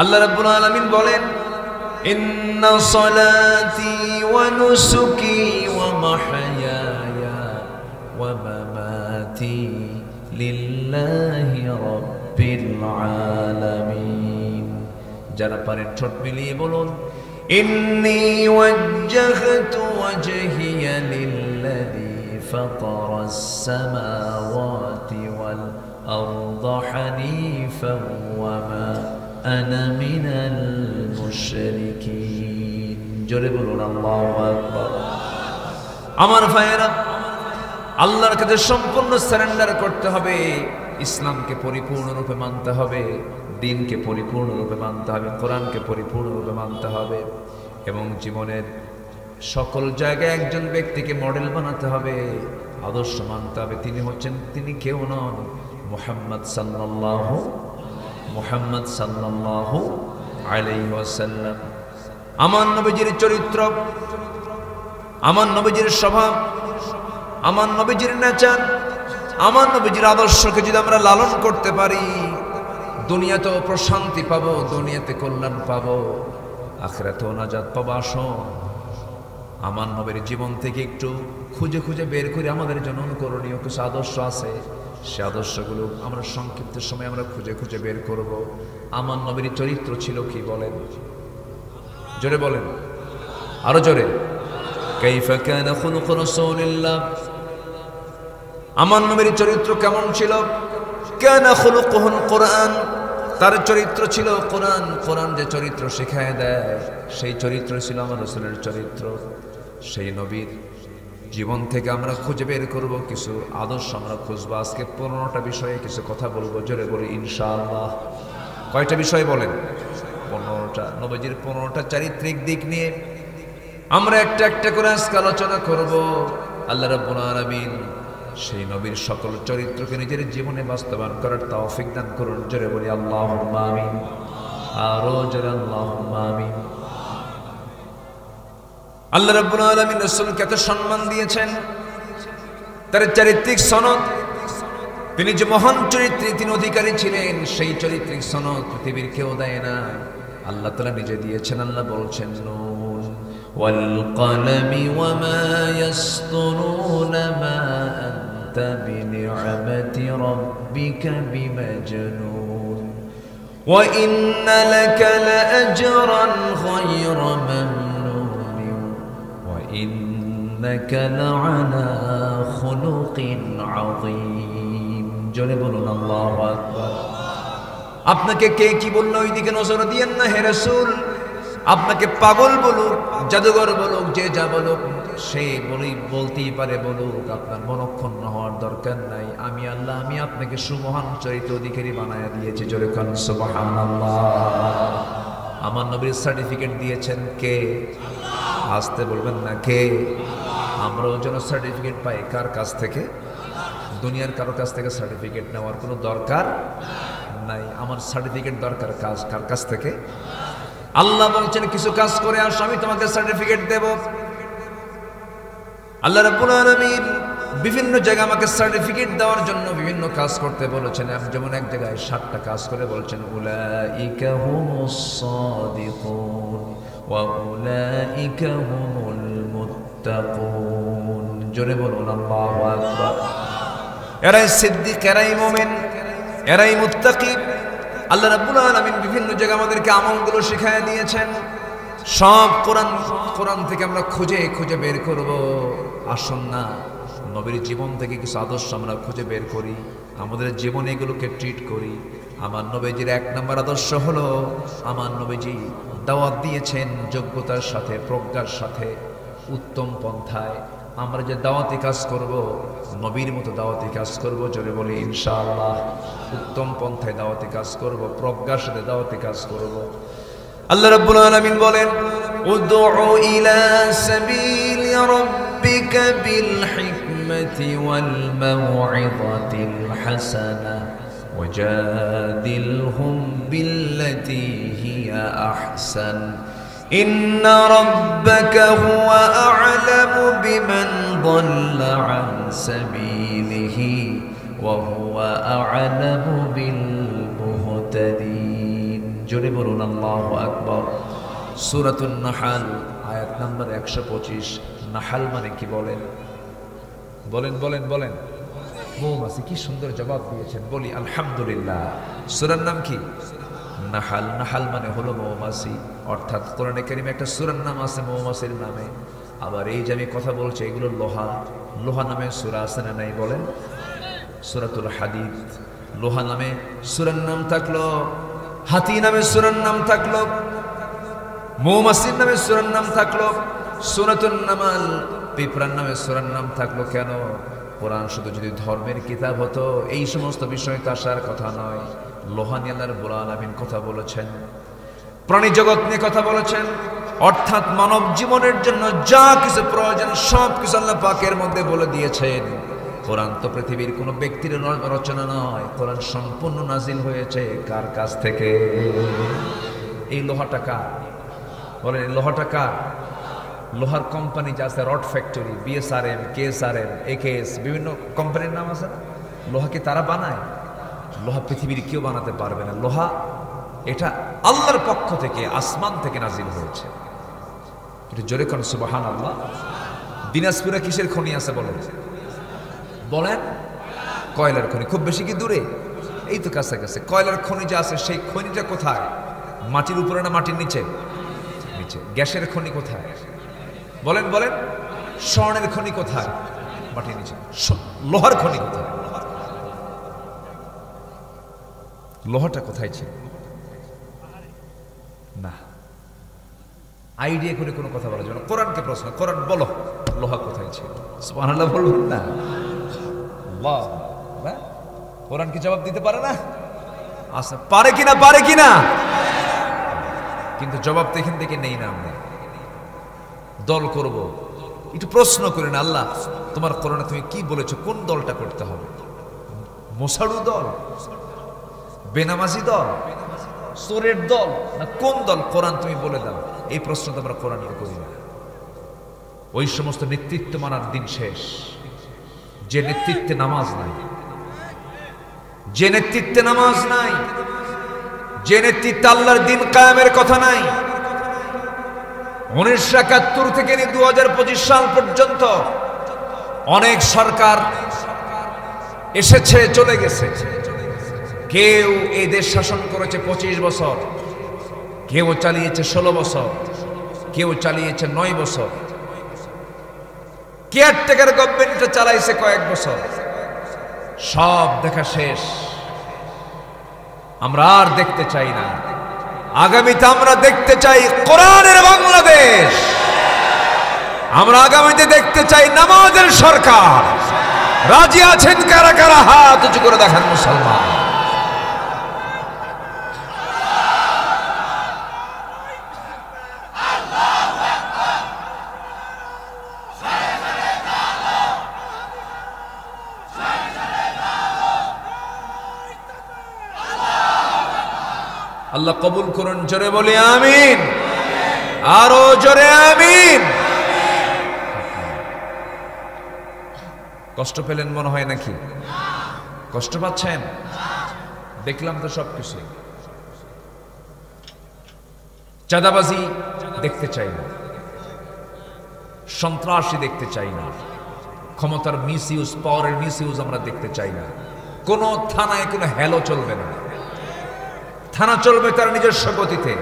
আল্লাহ রাব্বুল আলামিন বলেন, ইন্না সালাতি ওয়া নুসুকি ওয়া মাহইয়ায়া ওয়া মামাতি লিল্লাহি রাব্বিল আলামিন। যারা পারেন ঠোঁট মিলিয়ে বলুন, ইন্নী ওয়াজ্জাহতু ওয়াজহিয়া লিল্লাযী ফাতারাস সামাওয়াতি ওয়াল আরদা হানিফান ওয়া মা আনা মিনাল মুশরিকিন। জোরে বলুন আল্লাহু আকবার। আমার ভাইয়েরা, আল্লাহর কাছে সম্পূর্ণ সারেন্ডার করতে হবে, ইসলামকে পরিপূর্ণরূপে মানতে হবে, দ্বীনকে পরিপূর্ণরূপে মানতে হবে, কোরআনকে পরিপূর্ণরূপে মানতে হবে এবং জীবনের সকল জায়গায় একজন ব্যক্তিকে মডেল বানাতে হবে, আদর্শ মানতে হবে। তিনি কেউ নন, মুহাম্মদ সাল্লাল্লাহু আলাইহি ওয়াসাল্লাম। আমার নবীজির চরিত্র, আমার নবীজির স্বভাব, আমার নবীজির নেচার, আমার নবীজির আদর্শকে যদি আমরা লালন করতে পারি, দুনিয়াতেও প্রশান্তি পাবো, দুনিয়াতে কল্যাণ পাবো, আখিরাতেও নাজাত পাবো। আসুন আমার নবীর জীবন থেকে একটু খুঁজে খুঁজে বের করে আমাদের জন্য অনুকরণীয় কিছু আদর্শ আছে, সে আদর্শগুলো আমরা সংক্ষিপ্ত সময় আমরা খুঁজে খুঁজে বের করব। আমার নবীর চরিত্র ছিল কি বলেন? জোরে বলেন, আরো জোরে। কাইফা কানা খুলুকু রাসূলিল্লাহ, আমার নবীর চরিত্র কেমন ছিল? কানা খুলুকুহুল কোরআন, তার চরিত্র ছিল কোরআন। কোরআন যে চরিত্র শেখায় দেয়, সেই চরিত্র ছিল আমার রাসূলের চরিত্র। সেই নবীর জীবন থেকে আমরা খুঁজে বের করব কিছু আদর্শ, আমরা খুঁজবো। আজকে 15টা বিষয়ে কিছু কথা বলবো, জোরে বলি ইনশাআল্লাহ। কয়টা বিষয় বলেন? 15টা। নবীজির 15টা চারিত্রিক দিক নিয়ে আমরা একটা একটা করে আজকে আলোচনা করব। আল্লাহ রাব্বুল আলামিন সেই নবীর সকল চরিত্রকে নিজের জীবনে বাস্তবায়ন করার তৌফিক দান করুন, জোরে বলি আল্লাহুম্মা আমিন। আরো জোরে আল্লাহুম্মা আমিন। আল্লাহ রাব্বুল আলামিন রাসূলকে এত সম্মান দিয়েছেন, তার চারিত্রিক সনদ, তিনি যে মহান চরিত্রের তিনি অধিকারী ছিলেন, সেই চারিত্রিক সনদ পৃথিবীর কেউ দেয় না, আল্লাহ তাআলা নিজে দিয়েছেন। আল্লাহ বলছেন, নুন ওয়াল কলমি ওয়া মা ইয়াসতুরুন মা আনতা বিনি'মাতি রাব্বিকা বিমাজনুন ওয়া ইন্না লাকা লাআজরান গায়রা মামনুন ওয়া ইন্নাকা লা'আলা খুলুকিন আযীম। জোরে বলুন আল্লাহু আকবার। আপনাকে কে কি বললো ওইদিকে নজর দিয়েন না হে রাসূল। আপনাকে পাগল বলুক, জাদুঘর বলুক, যে যা বলুক, সে বলতেই পারে বলুক, আপনার মনক্ষুণ্ণ হওয়ার দরকার নাই। আমি আল্লাহ, আমি আপনাকে সুমহান চরিত্র অধিকারী বানায়া দিয়েছি। জোরে কান সুবহানাল্লাহ। আমার নবীর সার্টিফিকেট দিয়েছেন কে? আসতে বলবেন না কে? আমরাও যেন সার্টিফিকেট পাই কার কাছ থেকে? দুনিয়ার কারো কাছ থেকে সার্টিফিকেট নেওয়ার কোনো দরকার নাই। আমার সার্টিফিকেট দরকার কার কাছ থেকে? আল্লাহ বলছেন কিছু কাজ করে আসো, আমি তোমাকে সার্টিফিকেট দেব। আল্লাহ রাব্বুল আলামিন বিভিন্ন জায়গায় আমাকে সার্টিফিকেট দেওয়ার জন্য বিভিন্ন কাজ করতে বলেছেন। যেমন এক জায়গায় 7টা কাজ করে বলছেন, উলাইকা হুমুস সাদিকুন ওয়া উলাইকা হুমুল মুত্তাকুন। জোরে বলুন আল্লাহু আকবার। এরাই সিদ্দিক, এরাই মুমিন, এরাই মুত্তাকি। আল্লাহ রাব্বুল আলামিন বিভিন্ন জায়গায় আমাদেরকে আমলগুলো শিখায় দিয়েছেন। সব কোরআন থেকে আমরা খুঁজে খুঁজে বের করব। আসুন না নবীর জীবন থেকে কিছু আদর্শ আমরা খুঁজে বের করি, আমাদের জীবনে এগুলোকে ট্রিট করি। আমার নবীজির 1 নম্বর আদর্শ হলো, আমার নবীজি দাওয়াত দিয়েছেন যোগ্যতার সাথে, প্রজ্ঞার সাথে, উত্তম পন্থায়। আমরা যে দাওয়াতি কাজ করব, নবীর মতো দাওয়াতি কাজ করব। জোরে বলি ইনশাআল্লাহ। উত্তম পন্থায় দাওয়াতি কাজ করব, প্রজ্ঞার সাথে দাওয়াতি কাজ করব। আল্লাহ রাব্বুল আলামিন বলেন, উদউ ইলা সাবিলি রাব্বিকা বিল হিকমাতি ওয়াল মাউইযাতিল হাসানাহ ওয়াজাদিলহুম বিল্লাতী হিয়া আহসান ইন্না রাব্বাকা হুয়া আ'লামু বিমান দাল্লা আন সাবিলিহি ওয়া হুয়া আ'লামু বিল মুহতাদিন। জোরে বলুন আল্লাহু আকবার। সূরাতুন নাহাল আয়াত নাম্বার 125। নাহাল মানে কি বলেন? বলেন বলেন বলেন। মৌমাছি। কি সুন্দর জবাব দিয়েছেন, বলি আলহামদুলিল্লাহ। সূরার নাম কি? নাহাল। নাহাল মানে হলো মৌমাছি, অর্থাৎ কোরআনে কারিমে একটা সূরার নাম আছে মৌমাছির নামে। আবার এই যে আমি কথা বলছি এগুলো লোহা, লোহা নামে সূরা আছে না নাই বলেন? সূরাতুল হাদিদ। লোহা নামে সূরার নাম থাকলো, হাতি নামে সূরার নাম থাকলো, মৌমাছির নামে সূরার নাম থাকলো, সূরাতুন নামাল পিঁপড়ার নামে সূরার নাম থাকলো। কেন? কোরআন শুধু যদি ধর্মের কিতাব হতো এই সমস্ত বিষয় তো আসার কথা নয়। লোহা নিয়ে আল্লাহ রাব্বুল আলামিন কথা বলেছেন, প্রাণী জগৎ নিয়ে কথা বলেছেন, অর্থাৎ মানব জীবনের জন্য যা কিছু প্রয়োজন সব কিছু আল্লাহ পাকের মধ্যে বলে দিয়েছেন। কোরআন তো পৃথিবীর কোনো ব্যক্তির রচনা নয়, কোরআন সম্পূর্ণ নাজিল হয়েছে কার কাছ থেকে? এই লোহাটা কার বলেন? এই লোহাটা কার? লোহার কোম্পানি যা আছে, rod factory, BSRM, KSRM, AKS, বিভিন্ন কোম্পানির নাম আছে না? লোহা কি তারা বানায়? লোহা পৃথিবীর কেউ বানাতে পারবে না। লোহা এটা আল্লাহর পক্ষ থেকে, আসমান থেকে নাজিল হয়েছে। এটা জোরে কোন সুবহানাল্লাহ। দিনাজপুরে কিসের খনি আছে বলেন? বলেন? কয়লার খনি। খুব বেশি কি দূরে? এই তো কাছাকাছি। কয়লার খনি যা আছে সেই খনিটা কোথায়? মাটির উপরে না মাটির নিচে? নিচে। গ্যাসের খনি কোথায় বলেন? বলেন। স্বর্ণের খনি কোথায়? মাটির নিচে। লোহার খনি কোথায়? লোহাটা কোথায় ছিল? না, আইডিয়া করে কোনো কথা বলা যাবে না। কোরআনকে প্রশ্ন, কোরআন বলো লোহা কোথায় ছিল? সুবহানাল্লাহ বলবেন না? আল্লাহ, কোরআন কি জবাব দিতে পারে না? আচ্ছা, পারে কিনা? পারে কিনা? কিন্তু জবাব তো এখান থেকে নেই না। আমরা দল করব, একটু প্রশ্ন করি না, আল্লাহ তোমার কোরআনে তুমি কি বলেছো, কোন দলটা করতে হবে? মোসাড়ু দল, বেনামাজি দল, চোরের দল, না কোন দল? কোরআন তুমি বলে দাও। এই প্রশ্ন তো আমরা কোরআনকে করি না। ওই সমস্ত নেতৃত্ব মানার দিন শেষ, যে নেতৃত্বে নামাজ নাই, যে নেতৃত্বে নামাজ নাই, যে নেতৃত্বে আল্লাহর দিন কায়েমের কথা নাই। 1971 থেকে 2025 সাল পর্যন্ত অনেক সরকার এসেছে, চলে গেছে। কেউ এই দেশ শাসন করেছে 25 বছর, কেউ চালিয়েছে 16 বছর, কেউ চালিয়েছে 9 বছর, কেয়ারটেকার গভর্নমেন্টটা চালাইছে কয়েক বছর। সব দেখা শেষ। আমরা আর দেখতে চাই না। আগামীতে আমরা দেখতে চাই কোরআনের বাংলাদেশ। আমরা আগামীতে দেখতে চাই নামাজের সরকার। রাজি আছেন কারা কারা? হাত উঁচু করে দেখান মুসলমান। আল্লাহ কবুল করুন। জোরে বলি আমিন। আরো জোরে আমিন। কষ্ট পেলেন মনে হয় নাকি? কষ্ট পাচ্ছেন? দেখলাম তো সবকিছু। চাঁদাবাজি দেখতে চাই না, সন্ত্রাসী দেখতে চাই না, ক্ষমতার মিসইউজ, পাওয়ারের মিসইউজ আমরা দেখতে চাই না। কোন থানায় কোনো হেলো চলবে না। থানা চলবে তার নিজস্ব গতিতে,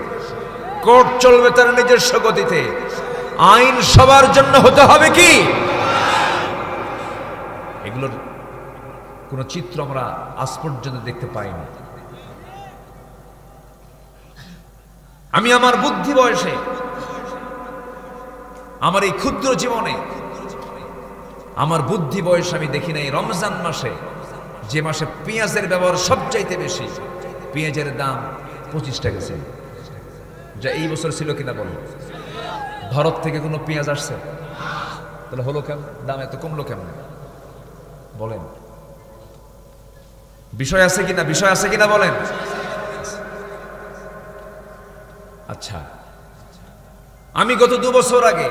কোর্ট চলবে তার নিজস্ব গতিতে। আইন সবার জন্য হতে হবে কি? এগুলোর কোন চিত্র আমরা আজ পর্যন্ত দেখতে পাইনি। আমি আমার বুদ্ধি বয়সে, আমার এই ক্ষুদ্র জীবনে, আমার বুদ্ধি বয়সে আমি দেখি নাই রমজান মাসে, যে মাসে পেঁয়াজের ব্যবহার সবচাইতে বেশি, পেঁয়াজের দাম 25 টাকা ছিল। যা এই বছর ছিল কিনা বলো? ভারত থেকে কোনো পেঁয়াজ আসছে? তাহলে হলো কেন? দাম এত কমলো কেমন বলেন? বিষয় আছে কিনা? বিষয় আছে কিনা বলেন? আচ্ছা, আমি গত 2 বছর আগে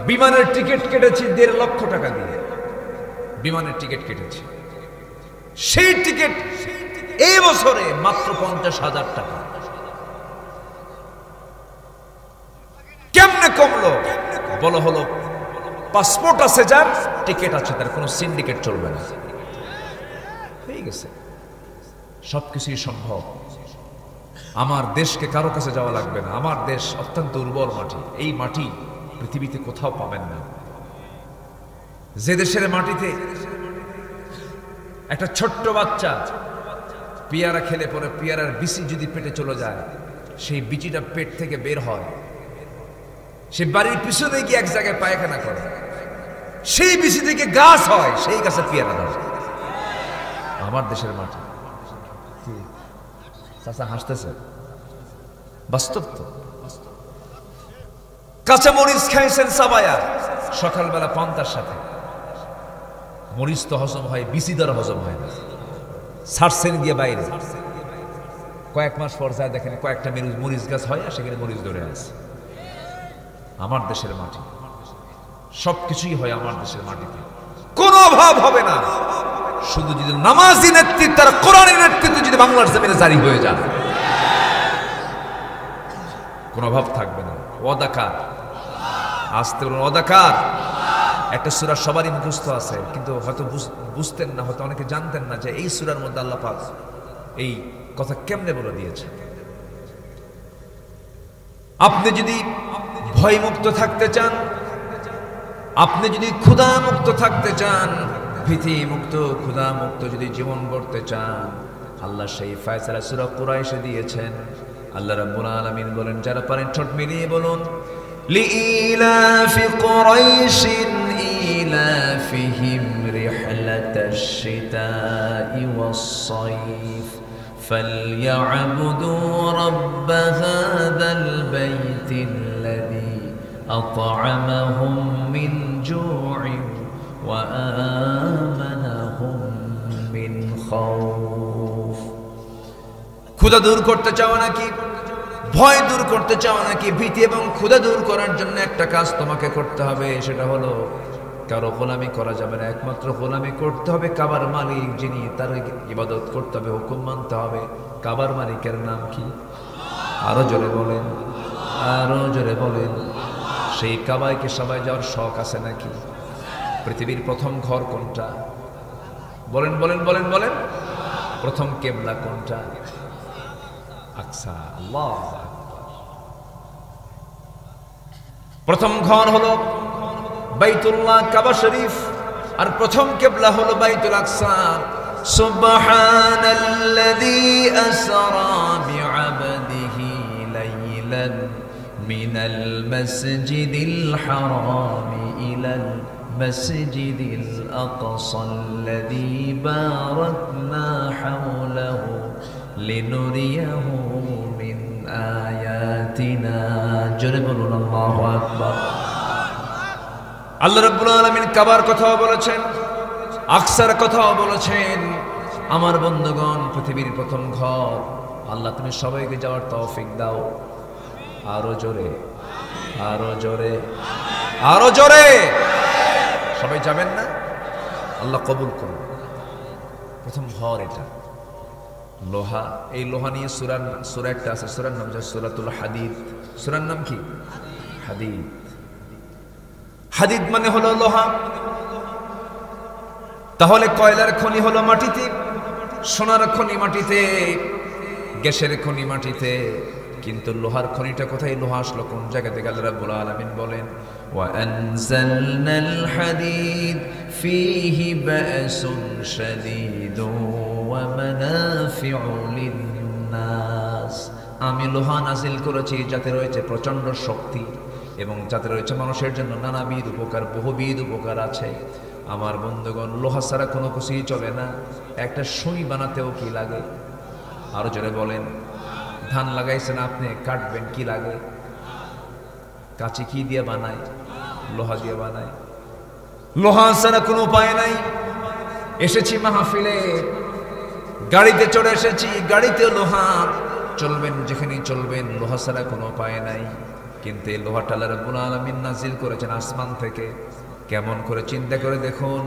বিমানের টিকিট কেটেছি 1.5 লক্ষ টাকা দিয়ে। বিমানের টিকিট কেটেছি, সেই টিকিট এই বছরে মাত্র 50,000 টাকা। কমলো? বলা হলো পাসপোর্ট আছে যার, টিকিট আছে তার, কোনো সিন্ডিকেট চলবে না। হয়ে গেছে, সবকিছুই সম্ভব। আমার দেশকে কারো কাছে যাওয়া লাগবে না। আমার দেশ অত্যন্ত উর্বর মাটি। এই মাটি পৃথিবীতে কোথাও পাবেন না। যে দেশের মাটিতে একটা ছোট্ট বাচ্চা পেয়ারা খেলে পরে পেয়ারার বিচি যদি পেটে চলে যায়, সেই বিচিটা পেট থেকে বের হয়, সে বাড়ির পিছনে গিয়ে এক জায়গায় পায়খানা করে, সেই বিচি থেকে গাছ হয়, সেই গাছে পেয়ারা ধরে। আমার দেশের মাটি। চাচা হাসতেছে, বাস্তব তো। কাঁচা মরিচ খাইছেন চাবায়া সকালবেলা পান্তার সাথে, মরিচ তো হজম হয়, বিচি দ্বারা হজম হয় না। ছাড়ছেন গিয়ে বাইরে, কয়েক মাস পর যায় দেখেন কয়েকটা মরিচ গাছ হয়, আর সেখানে মরিচ ধরে আছে। আমার দেশের মাটি, সবকিছুই হয় আমার দেশের মাটিতে, কোনো অভাব হবে না। শুধু যদি নামাজি নেতৃত্ব আর কোরআনের নেতৃত্ব যদি বাংলার জমিনে জারি হয়ে যায়, কোনো অভাব থাকবে না। ওয়াদাকার, আসতে বলুন ওয়াদাকার। একটা সূরা সবারই মুখস্থ আছে, কিন্তু হয়তো বুঝতেন না, হয়তো অনেকে জানতেন না যে এই সূরার মধ্যে আল্লাহ পাক এই কথা কেমনে বলে দিয়েছে। আপনি যদি ভয়মুক্ত থাকতে চান, আপনি যদি ক্ষুধামুক্ত থাকতে চান, ভীতি মুক্ত ক্ষুধা মুক্ত যদি জীবন গড়তে চান, আল্লাহ সেই ফয়সালা সূরা কুরাইশে দিয়েছেন। আল্লাহ রাব্বুল আলামিন বলেন, যারা পারেন ঠোঁট মিলিয়ে বলুন, লিইলাফি কুরাইশিন ইলাফিহিম রিহলাতাশ শিতাই ওয়াস-সাইফ ফালইয়াবুদু রাব্ব হাযাল বাইতিল্লাযী আত'আমাহুম মিন জু'ইন ওয়া আমানাহুম মিন খাউফ। ক্ষুধা দূর করতে চাও নাকি? ভয় দূর করতে চাও নাকি? ভীতি এবং ক্ষুধা দূর করার জন্য একটা কাজ তোমাকে করতে হবে, সেটা হলো কারো গোলামি করা যাবে না। একমাত্র গোলামি করতে হবে কাবার মালিক, যিনি, তার ইবাদত করতে হবে, হুকুম মানতে হবে। কাবার মালিকের নাম কি? আরো জোরে বলেন, আরো জোরে বলেন। সেই কাবায়কে সবাই যাওয়ার শখ আছে নাকি? পৃথিবীর প্রথম ঘর কোনটা? বলেন বলেন বলেন বলেন। প্রথম কিবলা কোনটা? আকসা। আল্লাহ, প্রথম ঘর হলো বাইতুল্লাহ, কাবা শরীফ, আর প্রথম কিবলা হলো বাইতুল আকসা। সুবহানাল্লাযী আসরা বিআবদিহি লাইলান মিনাল মাসজিদিল হারাম ইলাল মাসজিদিল আকসাল্লাযী বারাকনা হাওলাহু লিনুরিয়াহু মিন আয়াতিনা। জোরে বলুন আল্লাহু আকবার। আল্লাহ রাব্বুল আলামিন কাবার কথাও বলেছেন, আকসার কথাও বলেছেন। আমার বন্ধুগণ, পৃথিবীর প্রথম ঘর। আল্লাহ তুমি সবাইকে যাওয়ার তৌফিক দাও। আরো জোরে, আরো জোরে, আরো জোরে। সবাই যাবেন না? আল্লাহ কবুল করুন। প্রথম ঘর এটা লোহা। এই লোহা নিয়ে সূরা একটা আছে, সূরার নাম সূরাতুল হাদিদ। সূরার নাম কি? হাদিদ। হাদিদ মানে হলো লোহা। তাহলে কয়লার খনি হলো মাটিতে, সোনার খনি মাটিতে, গ্যাসের খনি মাটিতে, কিন্তু লোহার খনিটা কোথায়? লোহা আসলো কোন জায়গা থেকে? আল্লাহ রাব্বুল আলামিন বলেন, ওয়া আনজালনাল হাদিদ ফীহি বা'সুন শাদীদুন ওয়া মানাফিউ লিন-নাস। আমি লোহা নাজিল করেছি যাতে রয়েছে প্রচন্ড শক্তি এবং যাতে রয়েছে মানুষের জন্য নানাবিধ উপকার, বহুবিধ উপকার আছে। আমার বন্ধুগণ, লোহা ছাড়া কোনো কিছুই চলে না। একটা সুই বানাতেও কি লাগে? আরো জোরে বলেন। ধান লাগাইছেন আপনি, কাটবেন, কি লাগে? কাঁচি কি দিয়ে বানায়? লোহা দিয়ে বানায়। লোহা ছাড়া কোনো উপায় নাই। এসেছি মাহফিলে, গাড়িতে চড়ে এসেছি, গাড়িতে লোহা, চলবেন যেখানে চলবেন, লোহা ছাড়া কোনো উপায় নাই। কিন্তু এই লোহাটা আল্লাহ রাব্বুল আলামিন নাজিল করেছেন আসমান থেকে। কেমন করে চিন্তা করে দেখুন,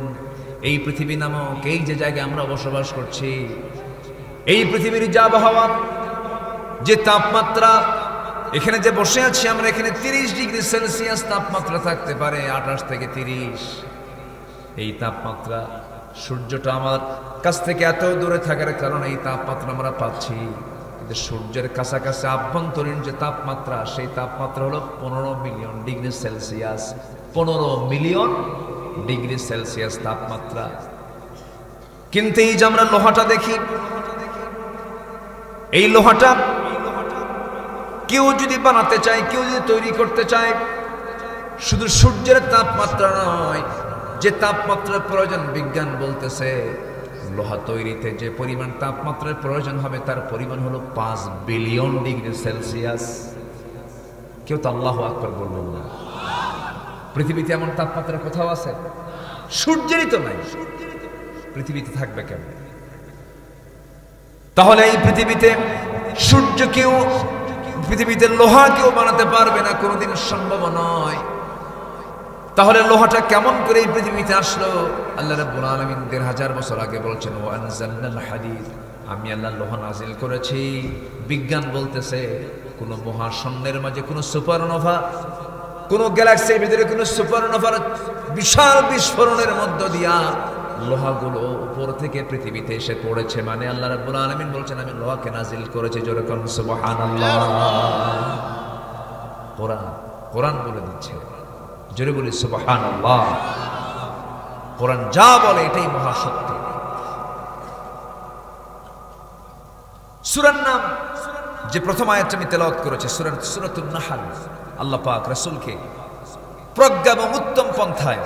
এই পৃথিবী নামক এই যে জায়গায় আমরা বসবাস করছি, এই পৃথিবীর যে আবহাওয়া, যে তাপমাত্রা, এখানে যে বসে আছি আমরা, এখানে 30 ডিগ্রি সেলসিয়াস তাপমাত্রা থাকতে পারে, 28 থেকে 30। এই তাপমাত্রা, সূর্যটা আমার কাছ থেকে এত দূরে থাকার কারণে এই তাপমাত্রা আমরা পাচ্ছি। কিন্তু সূর্যের কাছাকাছি আভ্যন্তরীণ যে তাপমাত্রা, সেই তাপমাত্রা হলো 15 million degree Celsius. 15 million degree Celsius তাপমাত্রা। কিন্তু এই যে আমরা লোহাটা দেখি, এই লোহাটা কেউ যদি বানাতে চায়, কেউ যদি তৈরি করতে চায়, শুধু সূর্যের তাপমাত্রা নয়, যে তাপমাত্রার প্রয়োজন বিজ্ঞান বলতেছে লোহা তৈরিতে যে পরিমাণ তাপমাত্রার প্রয়োজন হবে তার পরিমাণ হলো 5 বিলিয়ন ডিগ্রি সেলসিয়াস। কেউ তো আল্লাহু আকবার বলবেন না? পৃথিবীতে এমন তাপমাত্রা কোথাও আছে? সূর্যেরই তো নাই, পৃথিবীতে থাকবে কেন? তাহলে এই পৃথিবীতে সূর্যকেও, পৃথিবীতে লোহা কেউ বানাতে পারবে না, কোনোদিন সম্ভব নয়। তাহলে লোহাটা কেমন করে এই পৃথিবীতে আসলো? আল্লাহ রাব্বুল আলামিন ১৫০০ বছর আগে বলছেন, ওয়া আনজালনাল হাদিদ, আমি আল্লাহ লোহা নাজিল করেছি। বিজ্ঞান বলতেছে কোন মহাশূন্যের মাঝে কোন সুপারনোভা, কোন গ্যালাক্সির ভিতরে কোন সুপারনোভার বিশাল বিস্ফোরণের মধ্য দিয়া লোহাগুলো উপর থেকে পৃথিবীতে এসে পড়েছে। মানে আল্লাহ রাব্বুল আলামিন বলছেন আমি লোহাকে নাজিল করেছি। জোরে কোন সুবহানাল্লাহ। কোরআন বলে দিচ্ছে, জোরে বলি সুবহানাল্লাহ। কোরআন যা বলে এটাই মহাসত্য। সূরার নাম যে প্রথম আয়াতটা আমি তেলাওয়াত করেছি, সূরাতুন নাহল। আল্লাহ পাক রাসূলকে প্রজ্ঞা এবং উত্তম পন্থায়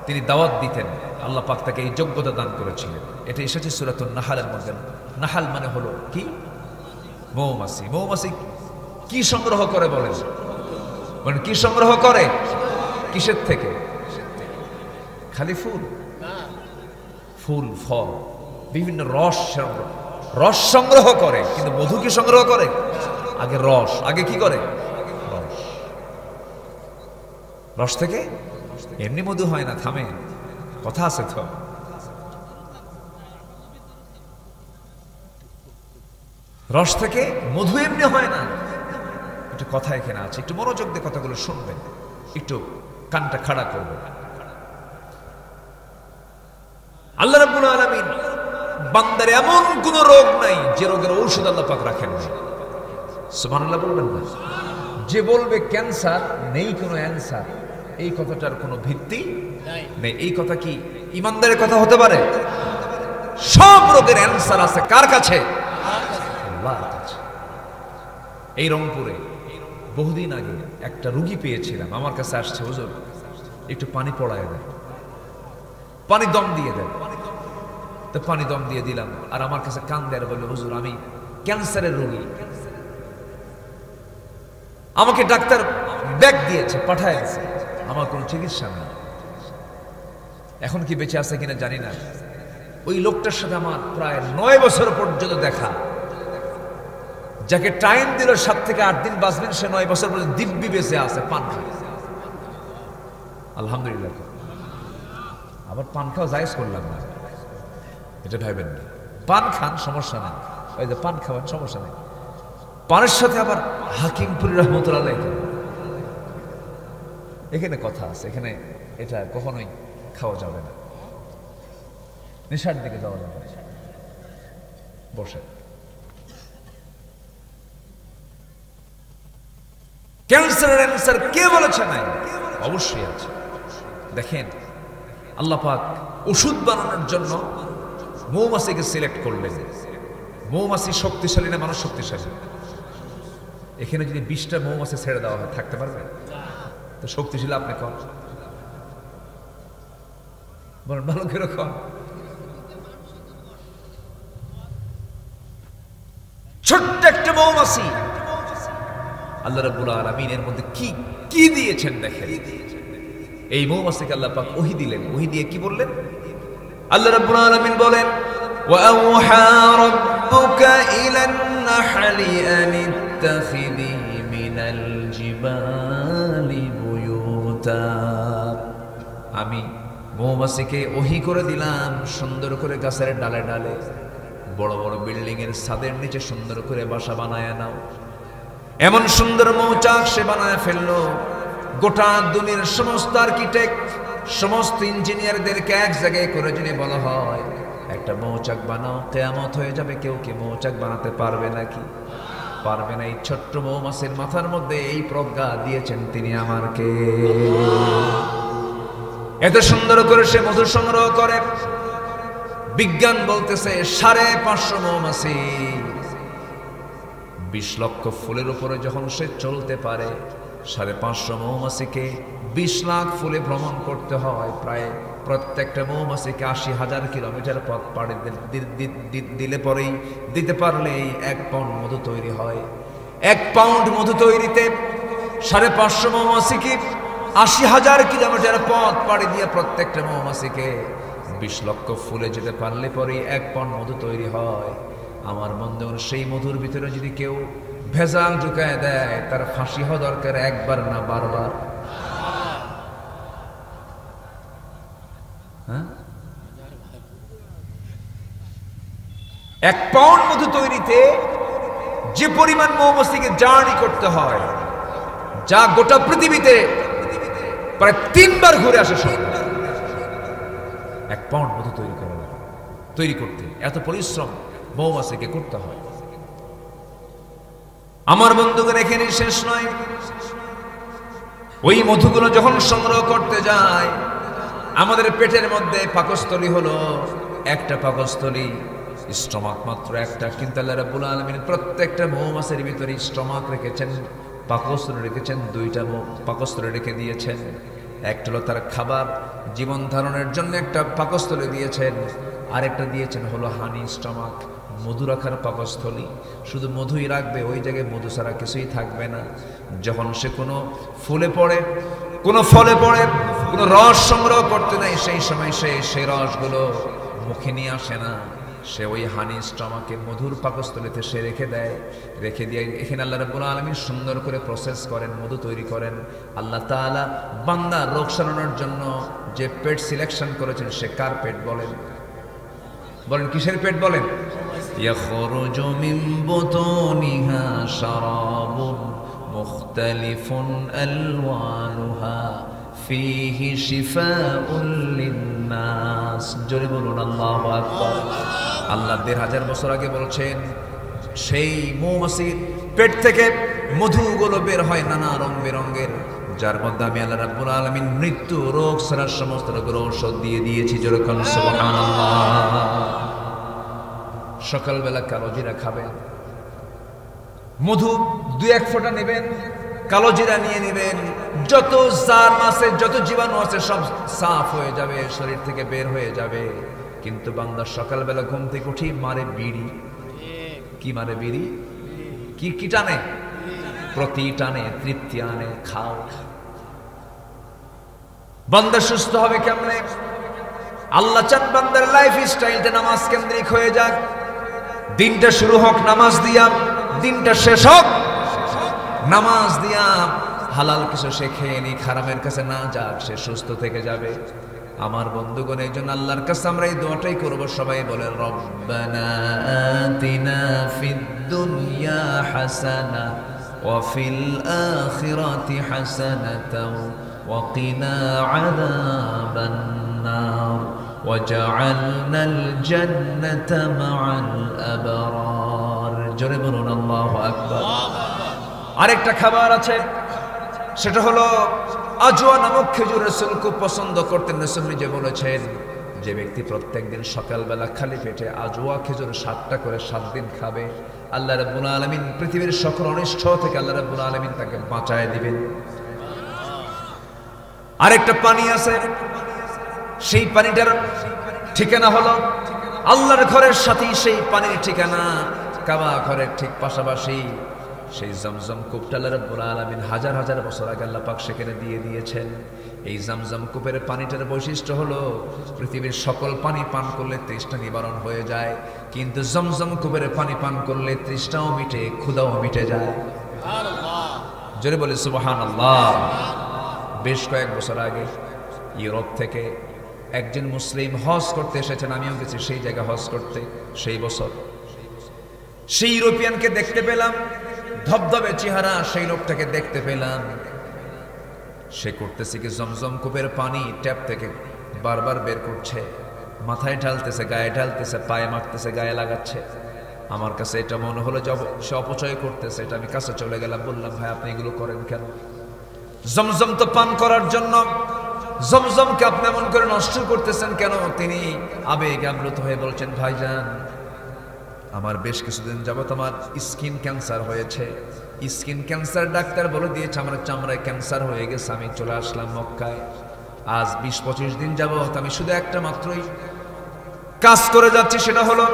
তিনি দাওয়াত দিতেন। আল্লাহ পাক তাকে এই যোগ্যতা দান করেছিলেন। এটা এসেছে সূরাতুন নাহলের মধ্যে। নাহল মানে হলো কি? মৌমাছি। মৌমাছি কি সংগ্রহ করে বলেন? মানে কি সংগ্রহ করে? কিসের থেকে? খালি ফুল, ফুল, ফল, বিভিন্ন রস সংগ্রহ করে। কিন্তু মধু কি সংগ্রহ করে? আগে রস। আগে কি করে? রস। রস থেকে এমনি মধু হয় না। থামে, কথা আছে তো। রস থেকে মধু এমনি হয় না। একটু কথা এখানে আছে, একটু মনোযোগ দিয়ে কথাগুলো শুনবেন, একটু কানটা খাড়া করবেন। আল্লাহ রাব্বুল আলামিন বান্দার এমন কোন রোগ নাই যে রোগের ঔষধ আল্লাহ পাক রাখেন না। সুবহানাল্লাহ বলবেন না? যে বলবে ক্যান্সার নেই কোনো অ্যানসার, এই কথাটার কোনো ভিত্তি নেই। এই কথা কি ইমানদারের কথা হতে পারে? সব রোগের অ্যানসার আছে কার কাছে? আল্লাহর কাছে। এই রংপুরে বহুদিন আগে একটা রোগী পেয়েছিলাম, আমার কাছে আসছে, হুজুর একটু পানি পড়ায় দেন, পানি দম দিয়ে দেন। তো পানি দম দিয়ে দিলাম, আর আমার কাছে কান্দে আর বলল, হুজুর আমি ক্যান্সারের রোগী, আমাকে ডাক্তার ব্যাগ দিয়েছে, পাঠায়ছে, আমার কোনো চিকিৎসা নেই। এখন কি বেঁচে আছে কিনা জানি না। ওই লোকটার সাথে আমার প্রায় 9 বছর পর্যন্ত দেখা। যাকে টাইম দিল 7 থেকে 8 দিন বাঁচবেন, সে 9 বছর পর্যন্ত দিব্যি বেঁচে আছে, পান খায়। আলহামদুলিল্লাহ। আবার পান খাওয়া জায়েজ করলাম না, এটা ভাবেন না। পান খান, সমস্যা নেই। ওই যে পান খাওয়ান, সমস্যা নেই। পানের সাথে আবার হাকিমপুরি রহমতুল্লাহ এখানে কথা আছে। এখানে এটা কখনোই খাওয়া যাবে না, নেশার দিকে যাওয়া যাবে না। বসে। ক্যান্সারের অ্যান্সার কে বলেছে নাই? অবশ্যই আছে। দেখেন আল্লাহ পাক ওষুধ বানানোর জন্য মৌমাছিকে সিলেক্ট করলেন। মৌমাছি শক্তিশালী না মানুষ শক্তিশালী? এখানে যদি 20টা মৌমাছি ছেড়ে দেওয়া হয়, থাকতে পারবে? তো শক্তিশালী আপনি কম বলেন, ভালো কিরকম? ছোট্ট একটা মৌমাছি আল্লাহ রাব্বুল আলামিন এর মধ্যে কি কি দিয়েছেন দেখেন। এই মৌমাছিকে আল্লাহ পাক ওহী দিলেন। ওহী দিয়ে কি বললেন? আল্লাহ রাব্বুল আলামিন বলেন, ওয়া আওহা রাব্বুকা ইলান নাহলি আন ইত্তাখিযি মিনাল জিবালি বুয়ুতা। আমি মৌমাছিকে ওহী করে দিলাম, সুন্দর করে গাছের ডালে ডালে, বড় বড় বিল্ডিং এর ছাদের নিচে সুন্দর করে বাসা বানায় নাও। এমন সুন্দর মৌচাক সে বানায় ফেললো, গোটা দুনিয়ার সমস্ত আর্কিটেক্ট, সমস্ত ইঞ্জিনিয়ারদেরকে এক জায়গায় করে যদি বলা হয় একটা মৌচাক বানাও, কিয়ামত হয়ে যাবে, কেউ কি মৌচাক বানাতে পারবে নাকি? পারবে না। এই ছোট্ট মৌমাছির মাথার মধ্যে এই প্রজ্ঞা দিয়েছেন তিনি আমারকে। এত সুন্দর করে সে মধু সংগ্রহ করে। বিজ্ঞান বলতেছে 550 মৌমাছি 20 লক্ষ ফুলের উপরে যখন সে চলতে পারে, 550 মৌমাছিকে 20 লাখ ফুলে ভ্রমণ করতে হয়। প্রায় প্রত্যেকটা মৌমাছিকে 80,000 কিলোমিটার পথ পাড়ি দিলে পরেই, দিতে পারলেই 1 পাউন্ড মধু তৈরি হয়। 1 পাউন্ড মধু তৈরিতে 550 মৌমাছিকে 80,000 কিলোমিটার পথ পাড়ি দিয়ে প্রত্যেকটা মৌমাছিকে 20 লক্ষ ফুলে যেতে পারলে পরেই 1 পাউন্ড মধু তৈরি হয়। আমার বন্ধুগণ, সেই মধুর ভিতরে যদি কেউ ভেজাল ঢুকায় দেয়, তার ফাঁসি হওয়া দরকার, একবার না বারবার। হ্যাঁ, 1 পাউন্ড মধু তৈরিতে যে পরিমাণ মৌমাছিকে জার্নি করতে হয়, যা গোটা পৃথিবীতে প্রায় 3 বার ঘুরে আসে। 1 পাউন্ড মধু তৈরি করতে এত পরিশ্রম মৌমাছিকে করতে হয়। আমার বন্ধুগণ, এখানে শেষ নয়। ওই মধুগুলো যখন সংগ্রহ করতে যায়, আমাদের পেটের মধ্যে পাকস্থলী হলো একটা পাকস্থলী, স্টমাক মাত্র একটা, কিন্তু আল্লাহ রাব্বুল আলামিন প্রত্যেকটা মৌমাছির ভিতরে স্টমাক রেখেছেন, পাকস্থলী রেখেছেন, 2টা পাকস্থলী রেখে দিয়েছেন। একটা হলো তার খাবার, জীবন ধারণের জন্য একটা পাকস্থলী দিয়েছেন, আরেকটা দিয়েছেন হলো হানি স্টমাক, মধু রাখার পাকস্থলী। শুধু মধুই রাখবে, ওই জায়গায় মধু ছাড়া কিছুই থাকবে না। যখন সে কোনো ফুলে পড়ে, কোনো ফলে পড়ে, কোনো রস সংগ্রহ করতে নাই, সেই সময় সেই রসগুলো মুখে নিয়ে আসে না, সে ওই হানি স্টমাকে মধুর পাকস্থলীতে সে রেখে দেয়। রেখে দিয়ে এখানে আল্লাহ রাব্বুল আলামিন সুন্দর করে প্রসেস করেন, মধু তৈরি করেন। আল্লাহ তাআলা বান্দা রোগ সারানোর জন্য যে পেট সিলেকশন করেছেন, সে কার পেট বলেন? বলেন কিসের পেট বলেন? ইয়াখরুজু মিন বুতুনিহা শারাবুন মুখতালিফুন আলওয়ানুহা ফীহি শিফাউন লিন্নাস। জোরে বলুন আল্লাহু আকবার। আল্লাহ 1500 বছর আগে বলছেন, সেই মৌমাছির পেট থেকে মধুগুলো বের হয় নানা রং বেরঙের, যার মধ্যে আমি আল্লাহ রাব্বুল আলামিন মৃত্যু, রোগ ছাড়া সমস্ত রোগের ঔষধ দিয়ে দিয়েছি। জোরে বলুন সুবহানাল্লাহ। সকালবেলা কালো জিরা খাবেন, মধু 2-1 ফোঁটা নেবেন, কালো জিরা নিয়ে নেবেন, যত জার্ম আছে, যত জীবাণু আছে সব সাফ হয়ে যাবে, শরীর থেকে বের হয়ে যাবে। কিন্তু বান্দা সকালবেলা ঘুম থেকে উঠি মারে বিড়ি। কি মারে? বিড়ি। কি টানে? প্রতি টানে, তৃপ্তি আনে, খাও। বান্দা সুস্থ হবে কেমনে? আল্লাহ চান বান্দার লাইফ স্টাইলটা নামাজ কেন্দ্রিক হয়ে যাক। দিনটা শুরু হোক নামাজ দিয়া, দিনটা শেষ হোক নামাজ দিয়া। হালাল কিছু সে খেয়ে নি, হারামের কাছে না যাক, সে সুস্থ থেকে যাবে। আমার বন্ধুগণ, এই জন্য আল্লাহর কাছে আমরা এই দোয়াটাই করব। সবাই বলেন, রব্বানা আতিনা ফিদ দুনিয়া হাসানা ওয়া ফিল আখিরাতি হাসানাতাও ওয়া কিনা আযাবান নার ওয়াজআলনাল জান্নাতা মা'আল আবরার। জোরে বলুন আল্লাহু আকবার। আরেকটা খাবার আছে, সেটা হলো আজওয়া নামক খেজুর। রাসূল খুব পছন্দ করতেন। রাসূল নিজে বলেছেন, যে ব্যক্তি প্রত্যেকদিন সকালবেলা খালি পেটে আজওয়া খেজুর 7টা করে 7 দিন খাবে, আল্লাহ রাব্বুল আলামিন পৃথিবীর সকল অনিষ্ট থেকে আল্লাহ রাব্বুল আলামিন তাকে বাঁচায় দিবেন। আরেকটা পানি আছে, সেই পানিটার ঠিকানা হলো আল্লাহর ঘরের সাথেই সেই পানির ঠিকানা, কাবা ঘরের ঠিক পাশাপাশি সেই জমজম কূপটা আল্লাহ রাব্বুল আলামিন হাজার হাজার বছর আগে আল্লাহ পাক সেখানে দিয়ে দিয়েছেন। এই জমজম কূপের পানিটার বৈশিষ্ট্য হলো পৃথিবীর সকল পানি পান করলে তৃষ্ণা নিবারণ হয়ে যায়, কিন্তু জমজম কূপের পানি পান করলে তৃষ্ণাও মিটে, ক্ষুধাও মিটে যায়। জোরে বলে সুবহানাল্লাহ। বেশ কয়েক বছর আগে ইউরোপ থেকে একজন মুসলিম হজ করতে এসেছেন, আমিও গেছি সেই জায়গায় হজ করতে। সেই বছর সেই ইউরোপিয়ানকে দেখতে পেলাম, ধবধবে চেহারা সেই লোকটাকে দেখতে পেলাম। সে করতেছে কি, জমজম কূপের পানি ট্যাপ থেকে বারবার বের করছে, মাথায় ঢালতেছে, গায়ে ঢালতেছে, পায়ে মাখতেছে, গায়ে লাগাচ্ছে। আমার কাছে এটা মনে হলো যে সে অপচয় করতেছে। এটা আমি কাছে চলে গেলাম, বললাম ভাই আপনি এগুলো করেন কেন? জমজম তো পান করার জন্য, জমজমকে আপনি এমন করে নষ্ট করতেছেন কেন? তিনি আবেগ আপ্লুত হয়ে বলছেন, ভাইজান আমার বেশ কিছুদিন যাবত আমার স্কিন ক্যান্সার হয়েছে। স্কিন ক্যান্সার ডাক্তার বলে দিয়েছে আমার চামড়ায় ক্যান্সার হয়ে গেছে। আমি চলে আসলাম মক্কায়। আজ 20-25 দিন যাবত আমি শুধু একটা মাত্রই কাজ করে যাচ্ছি, সেটা হলো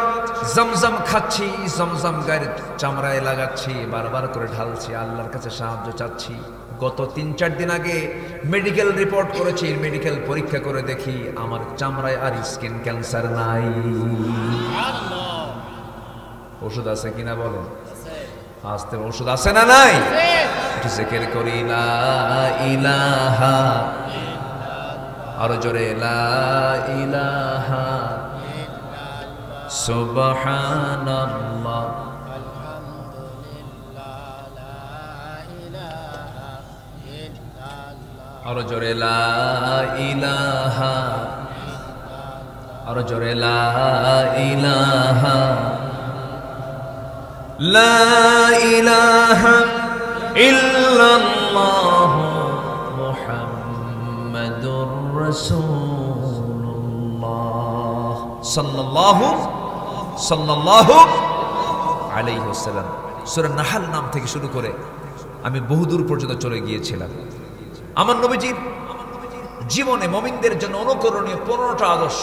জমজম খাচ্ছি, জমজম গায়ের চামড়ায় লাগাচ্ছি, বারবার করে ঢালছি, আল্লাহর কাছে সাহায্য চাচ্ছি। গত 3-4 দিন আগে মেডিকেল রিপোর্ট করেছি, মেডিকেল পরীক্ষা করে দেখি আমার চামড়ায় আর স্কিন ক্যান্সার নাই। ওষুধ আছে কিনা বলেন? আসতে ওষুধ আছে না নাই? একটু জিকির করি লা ইলাহা, আরো জোরে লা ইলাহা সুবহানাল্লাহ, আরো জোরে লা ইলাহা, আরো জোরে লা ইলাহা, লা ইলাহা ইল্লাল্লাহ মুহাম্মাদুর রাসূলুল্লাহ সাল্লাল্লাহু আলাইহি ওয়াসাল্লাম। সূরা নাহল নাম থেকে শুরু করে আমি বহুদূর পর্যন্ত চলে গিয়েছিলাম। আমার নবীজির জীবনে মুমিনদের জন্য অনুকরণীয় 15টা আদর্শ।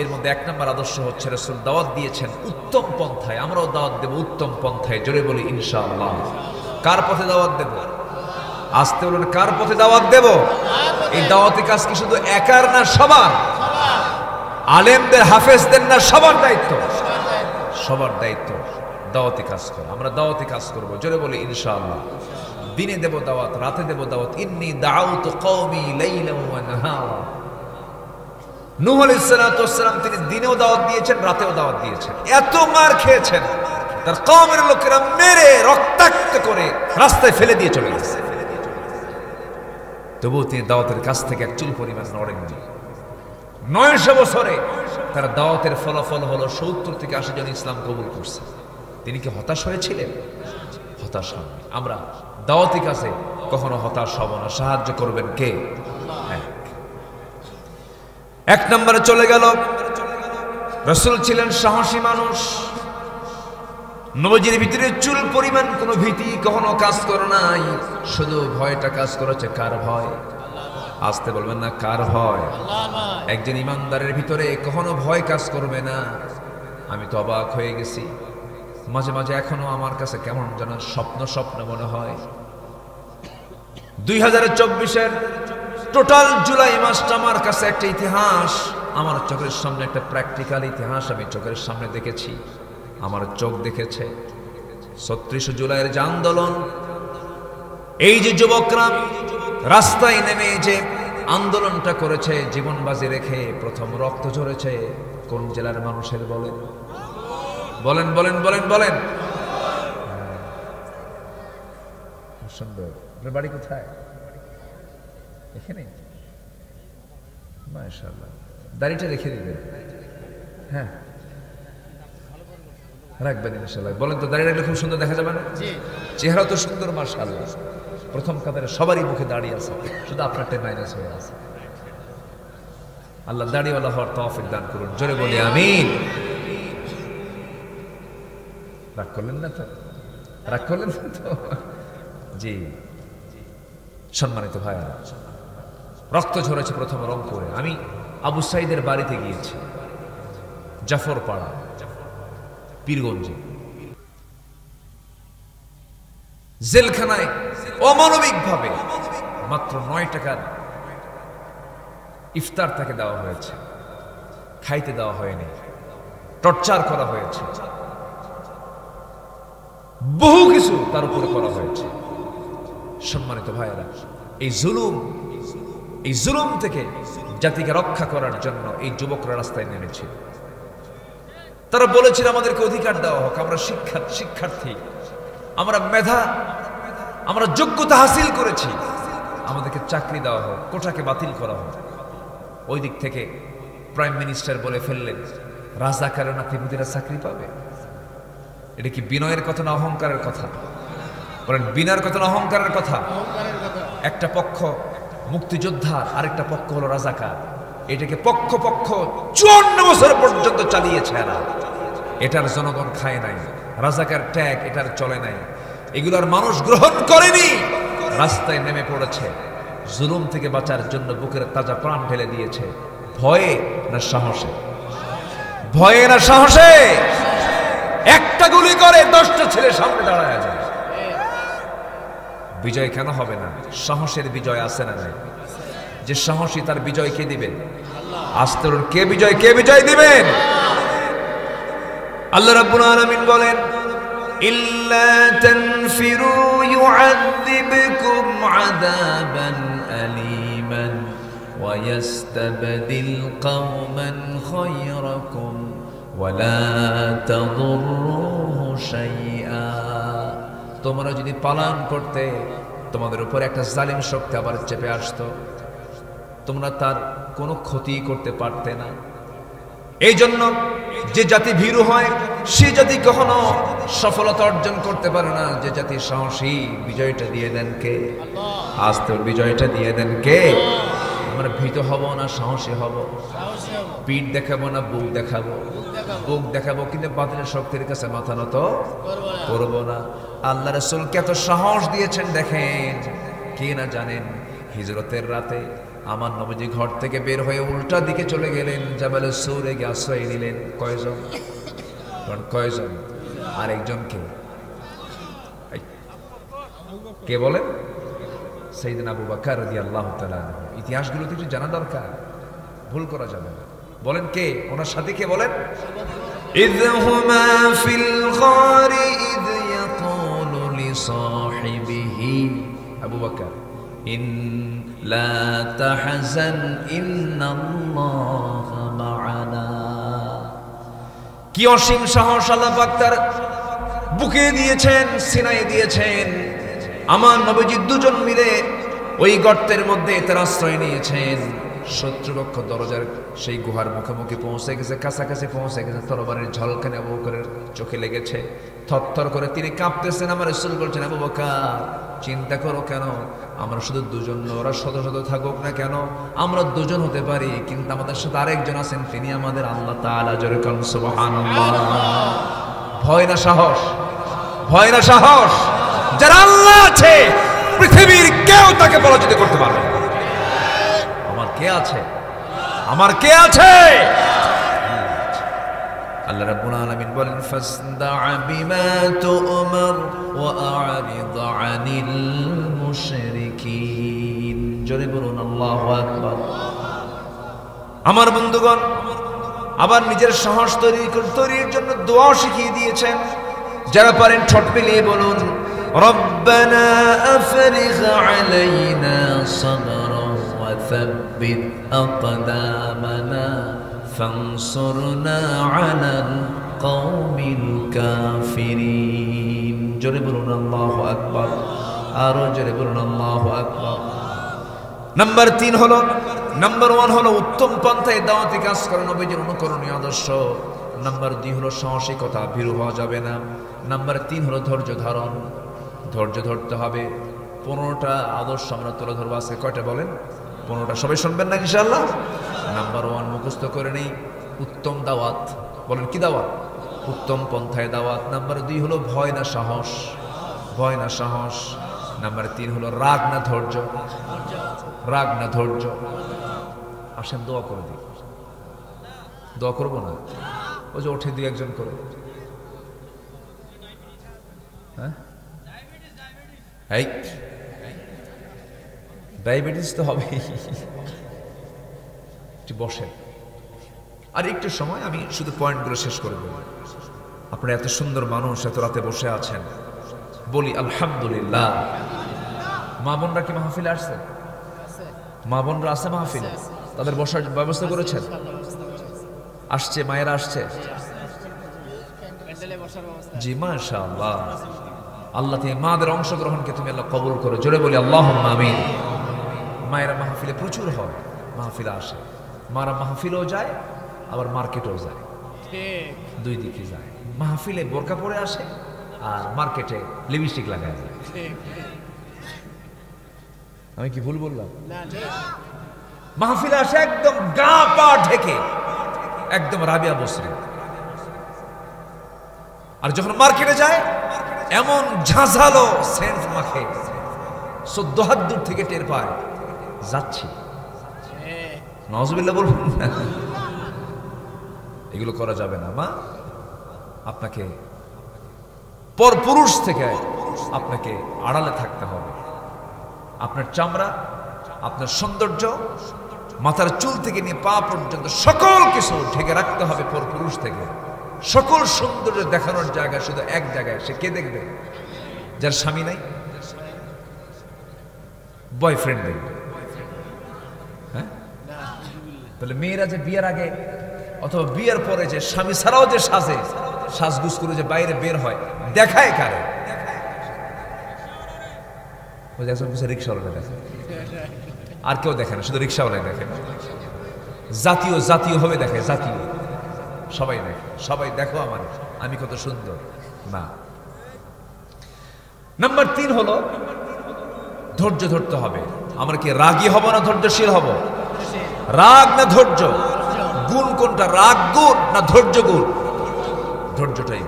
এর মধ্যে 1 নম্বর আদর্শ হচ্ছে রাসূল দাওয়াত দিয়েছেন উত্তম পন্থায়। আমরাও দাওয়াত দেব উত্তম পন্থায়, জোরে বলি ইনশাআল্লাহ। কার পথে দাওয়াত দেব? আসতে বলুন, কার পথে দাওয়াত দেব? এই দাওয়াতি কাজ কি শুধু একার না সবার? আলেমদের, হাফেজদের না সবার দায়িত্ব? সবার দায়িত্ব দাওয়াতি কাজ করা। আমরা দাওয়াতি কাজ করব, জোরে বলি ইনশাআল্লাহ। দিনে দেব দাওয়াত, রাতে দেব দাওয়াত। ইন্নী দাউতু কওমি লাইলান ওয়া নাহারা। নূহ আলাইহিস সালাতু ওয়াস সালাম তিনি দিনেও দাওয়াত দিয়েছেন, রাতেও দাওয়াত দিয়েছেন। এত মার খেয়েছেন, তার কওমের লোকেরা মেরে রক্তাক্ত করে রাস্তায় ফেলে দিয়ে চলে গেছে। তবুও তিনি দাওয়াতের কাছ থেকে এক চুল পরিমাণ নড়েননি। 900 বছরে তার দাওয়াতের ফলাফল হলো 70 থেকে 80 জন ইসলাম কবুল করছে। তিনি কি হতাশ হয়েছিলেন? হতাশ হন। আমরা দাওয়াতি কাজে কখনো হতাশ হব না। সাহায্য করবেন কে? এক নম্বরে চলে গেল, রাসূল ছিলেন সাহসী মানুষ। নবীজির ভিতরে চুল পরিমাণ কোনো ভীতি কখনো কাজ করে নাই, শুধু ভয়টা কাজ করেছে। কার ভয়? আসতে বলবেন না, কার ভয়? একজন ইমানদারের ভিতরে কখনো ভয় কাজ করবে না। আমি তো অবাক হয়ে গেছি, মাঝে মাঝে এখনো আমার কাছে কেমন যেন স্বপ্ন মনে হয়। 2024-এর টোটাল জুলাই মাসটা আমার কাছে একটা ইতিহাস। আমার চোখের সামনে একটা প্র্যাকটিক্যাল ইতিহাস আমি চোখের সামনে দেখেছি, আমার চোখ দেখেছে। 36 জুলাইয়ের যে আন্দোলন, এই যে যুবকরা রাস্তায় নেমে যে আন্দোলনটা করেছে, জীবন বাজি রেখে প্রথম রক্ত ঝরেছে কোন জেলার মানুষের? বলেন বলেন বলেন বলেন বলেন। সুন্দর। আপনার বাড়ি কোথায়? এখানে? মাশাআল্লাহ। দাড়িটা রেখে দিবেন। হ্যাঁ, রাখবেন ইনশাআল্লাহ। বলেন তো, দাড়ি রাখলে খুব সুন্দর দেখা যাবে না? চেহারা তো সুন্দর মাশাআল্লাহ। প্রথম কাতারে সবারই মুখে দাড়ি আছে, শুধু আপনারটাই মাইনাস হয়ে আছে। আল্লাহ দাড়িওয়ালা হওয়ার তৌফিক দান করুন, জোরে বলি আমিন। রাগ করলেন না তো? রাগ করলেন না তো? জি, সম্মানিত ভাইরা, রক্ত ঝরেছে প্রথম রংপুরে। আমি আবু সাইদের বাড়িতে গিয়েছি, জাফরপাড়া, পীরগঞ্জে। জেলখানায় অমানবিক ভাবে মাত্র 9 টাকার ইফতার তাকে দেওয়া হয়েছে, খাইতে দেওয়া হয়নি, টর্চার করা হয়েছে, বহু কিছু তার উপরে করা হয়েছে। সম্মানিত ভাইয়েরা, এই জুলুম থেকে জাতিকে রক্ষা করার জন্য এই যুবকরা রাস্তায় নেমেছিল। তারা বলেছিল আমাদেরকে অধিকার দেওয়া হোক, আমরা শিক্ষার্থী, আমরা মেধা, আমরা যোগ্যতা হাসিল করেছি, আমাদেরকে চাকরি দেওয়া হোক, কোটাকে বাতিল করা হোক। ওই দিক থেকে প্রাইম মিনিস্টার বলে ফেললেন রাজাকারের নাতিপুতিরা চাকরি পাবে। এটা কি বিনয়ের কথা না অহংকারের কথা? বলেন বিনয়ের কথা না অহংকারের কথা? একটা পক্ষ মুক্তিযোদ্ধার, আরেকটা পক্ষ হলো রাজাকার। এটাকে পক্ষ 54 বছর পর্যন্ত চালিয়েছে এরা। এটার জনগণ খায় নাই, রাজাকার ট্যাগ এটার চলে নাই, এগুলোর মানুষ গ্রহণ করেনি, রাস্তায় নেমে পড়েছে। জুলুম থেকে বাঁচার জন্য বুকের তাজা প্রাণ ঢেলে দিয়েছে। ভয়ে না সাহসে? ভয়ে না সাহসে? একটা গুলি করে 10টা ছেলে সামনে দাঁড়ায় যায়। বিজয় কেন হবে না? সাহসের বিজয় আছে না নাই? যে সাহসী তার বিজয় কে দিবেন? আস্তে কে বিজয় দিবেন? আল্লাহ রাব্বুল আলামিন বলেন ইল্লা তানফিরু ইউআযিবকুম আযাবান আলীমান ওয়া ইস্তাবদিল কওমান খায়রাকুম ওয়া লা তাদুররুহু শাইআ। তোমরা যদি পালন করতে, তোমাদের উপর একটা জালিম শক্তি আবার চেপে আসতো, তোমরা তার কোনো ক্ষতি করতে পারতে না। এই জন্য যে জাতি ভীরু হয় সে জাতি কখনো সফলতা অর্জন করতে পারে না। যে জাতি সাহসী, বিজয়টা দিয়ে দেন কে? আজ তো বিজয়টা দিয়ে দেন কে? আমরা ভীত হব না সাহসী হব? পিঠ দেখাবো না বুক দেখাবো? বুক দেখাবো, কিন্তু বাতিলের শক্তির কাছে মাথা নত করব না। আল্লাহ রাসূলকে এত সাহস দিয়েছেন দেখেন, কে না জানেন হিজরতের রাতে আমার নবীজি ঘর থেকে বের হয়ে উল্টা দিকে চলে গেলেন, জাবালে সূরে গিয়ে আশ্রয় নিলেন। কয়জন? কয়জন? আরেকজনকে কে বলেন? সাইয়েদনা আবু বকর রাদিয়াল্লাহু তাআলা। ইতিহাসগুলো তো একটু জানা দরকার, ভুল করা যাবে না। বলেন কে ওনার সাথে? কে বলেন? ইযহুমা ফিল গারি ইয ইয়াকুলু লিসাহিবিহি, আবু বকর ইন লা তাহজান ইন্নাল্লাহা মা'ানা। কি অসীম সাহস আল্লাহ পাক তার বুকে দিয়েছেন, সিনায় দিয়েছেন। আমার নবীজি দুজন মিলে ওই গর্তের মধ্যে তার আশ্রয় নিয়েছেন। শত্রুপক্ষ দরজার সেই গুহার মুখোমুখি পৌঁছে গেছে, কাছাকাছি পৌঁছে গেছে। তরবারির ঝলকানি আবু বকরের চোখে লেগেছে, থরথর করে তিনি কাঁপতেছেন। আমার রাসূল বলছেন, আবু বকর চিন্তা করো কেন? আমরা শুধু দুজন, ওরা শত শত থাকুক না কেন, আমরা দুজন হতে পারি, কিন্তু আমাদের সাথে আরেকজন আছেন, তিনি আমাদের আল্লাহ তাআলা। জোরে বলুন সুবহানাল্লাহ। ভয় না সাহস? ভয় না সাহস? যার আল্লাহ আছে পৃথিবীর কেউ তাকে পরাজিত করতে পারবে না। আমার কে আছে? আমার কে আছে? আল্লাহ রাব্বুল আলামিন বলেন ফাসদা বিমা তু'মার ওয়া আ'রিদ আনিল মুশরিকিন। জোরে বলুন আল্লাহু আকবার। আমার বন্ধুগণ, আবার নিজের সাহস তৈরির জন্য দোয়া শিখিয়ে দিয়েছেন। যারা পারেন ঠোঁট মিলিয়ে বলুন রব্বানা আফরিগ আলাইনা সাবরান ওয়া থাব্বিত আকদামানা ফানসুরনা আলাল কওমিল কাফিরিন। জোরে বলুন আল্লাহু আকবার। আরো জোরে বলুন আল্লাহু আকবার। নাম্বার 3 হলো, নাম্বার 1 হলো উত্তম পন্থায় দাওয়াতি কাজ করা, নবীজির অনুকরণীয় আদর্শ। নাম্বার 2 হলো সাহসিকতা, ভীরু হওয়া যাবে না। নাম্বার 3 হলো ধৈর্য ধারণ, ধৈর্য ধরতে হবে। 15টা আদর্শ আমরা তুলে ধরবো আজকে। কয়টা বলেন? 15টা। সবাই শুনবেন না ইনশাআল্লাহ? নাম্বার 1 মুখস্থ করে নেই, উত্তম দাওয়াত। বলেন কি দাওয়াত? উত্তম পন্থায় দাওয়াত। নাম্বার 2 হলো ভয় না সাহস, ভয় না সাহস। নাম্বার 3 হলো রাগ না ধৈর্য, রাগ না ধৈর্য। আসেন দোয়া করে দিই। দোয়া করবো না? ওই যে ওঠে 2-1 করে। হ্যাঁ, এই ডায়াবেটিস তো হবে। বসেন আর একটু সময়, আমি শুধু পয়েন্টগুলো শেষ করে দেব। আপনারা এত সুন্দর মানুষ, এত রাতে বসে আছেন, বলি আলহামদুলিল্লাহ। মা বোনরা কি মাহফিলে আসছে? মা বোনরা আছে মাহফিলে? তাদের বসার ব্যবস্থা করেছেন? আসছে, মায়েরা আসছে? জি মাশাআল্লাহ। আল্লাহ তুমি মাদের অংশগ্রহণকে তুমি আল্লাহ কবুল করো, জোরে বলি আল্লাহুম্মা আমিন। মায়েরা মাহফিলে প্রচুর হয়, মাহফিলে আসে, মারা মাহফিলেও যায় আবার মার্কেটেও যায়, দুই দিকে যায়। মাহফিলে বোরকা পরে আসে আর মার্কেটে লিপস্টিক লাগায় যায়। আমি কি ভুল বললাম? মাহফিলে আসে একদম গা পা ঢেকে, একদম রাবিয়া বসরি, আর যখন মার্কেটে যায় এমন ঝাঁঝালো সেন্ট মাখে 14 হাত দূর থেকে টের পায় যাচ্ছি। নাউজুবিল্লাহ বলবেন না, এগুলো করা যাবে না। মা, আপনাকে পরপুরুষ থেকে আপনাকে আড়ালে থাকতে হবে। আপনার চামড়া, আপনার সৌন্দর্য, মাথার চুল থেকে নিয়ে পা পর্যন্ত সকল কিছু ঢেকে রাখতে হবে পরপুরুষ থেকে। সকল সৌন্দর্য দেখানোর জায়গা শুধু এক জায়গায়, সে কে দেখবে? যার স্বামী নাই, বয়ফ্রেন্ড দেখবে। হ্যাঁ, তাহলে মেয়েরা যে বিয়ের আগে অথবা বিয়ের পরে যে স্বামী ছাড়াও যে সাজে, সাজগুজ করে যে বাইরে বের হয়, দেখায় কারে? রিক্সাওয়ালা দেখে, আর কেউ দেখে না, শুধু রিক্সাওয়ালাই দেখে। জাতীয় জাতীয় হবে দেখে, জাতীয় সবাই দেখে, সবাই দেখো আমার আমি কত সুন্দর না। নাম্বার 3 হলো ধৈর্য ধরতে হবে। আমরা কি রাগী হব না ধৈর্যশীল হব? রাগ না ধৈর্য? গুণ কোনটা? রাগ গুণ না ধৈর্য গুণ? ধৈর্যটাই।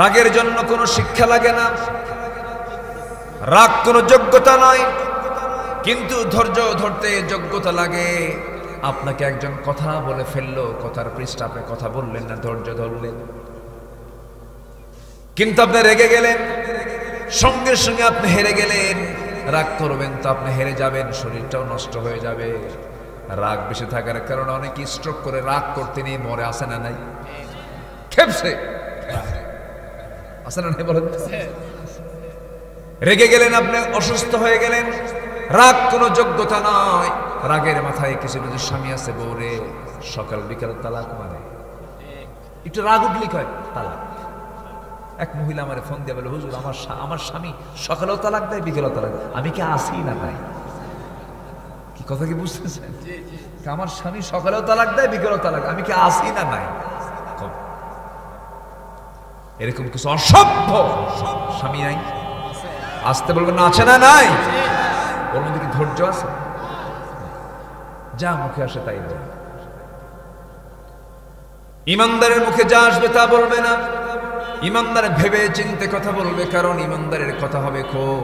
রাগের জন্য কোনো শিক্ষা লাগে না, রাগ কোনো যোগ্যতা নয়, কিন্তু ধৈর্য ধরতে যোগ্যতা লাগে। আপনাকে একজন কথা বলে ফেললো, কথার পৃষ্ঠে আপনি কথা বললেন না, ধৈর্য ধরলেন। কিন্তু আপনি রেগে গেলেন, সঙ্গে সঙ্গে আপনি হেরে গেলেন। রাগ করবেন তো আপনি হেরে যাবেন, শরীরটাও নষ্ট হয়ে যাবে। রাগ বেশি থাকার কারণে অনেকে স্ট্রোক করে রাগ করতে নিয়ে মরে, আসে না নাই? খেপছে আসে না নাই বলেন? রেগে গেলেন, আপনি অসুস্থ হয়ে গেলেন। রাগ কোনো যোগ্যতা নয়। রাগের মাথায় কিছু কিছু স্বামী আছে, বউরে সকাল বিকাল তালাক মানে, একটু রাগ উঠলি কয় তালাক। এক মহিলা আমার ফোন দিয়ে বলে, হুজুর আমার স্বামী সকালেও তালাক দেয়, বিকেলেও তালাক দেয়, আমি কি আসি না নাই? কি কথা কি বুঝতেছেন? আমার স্বামী সকালেও তালাক দেয়, বিকেলেও তালাক, আমি কি আসি না নাই? এরকম কিছু অসভ্য স্বামী নাই? আসতে বলবেন না, আছে না নাই? ওর মধ্যে কি ধৈর্য আছে? যা মুখে আসে তাই বলে। ইমানদারের মুখে যা আসবে তা বলবে না। ইমানদার ভেবে চিন্তে কথা বলবে, কারণ ইমানদারের কথা হবে খুব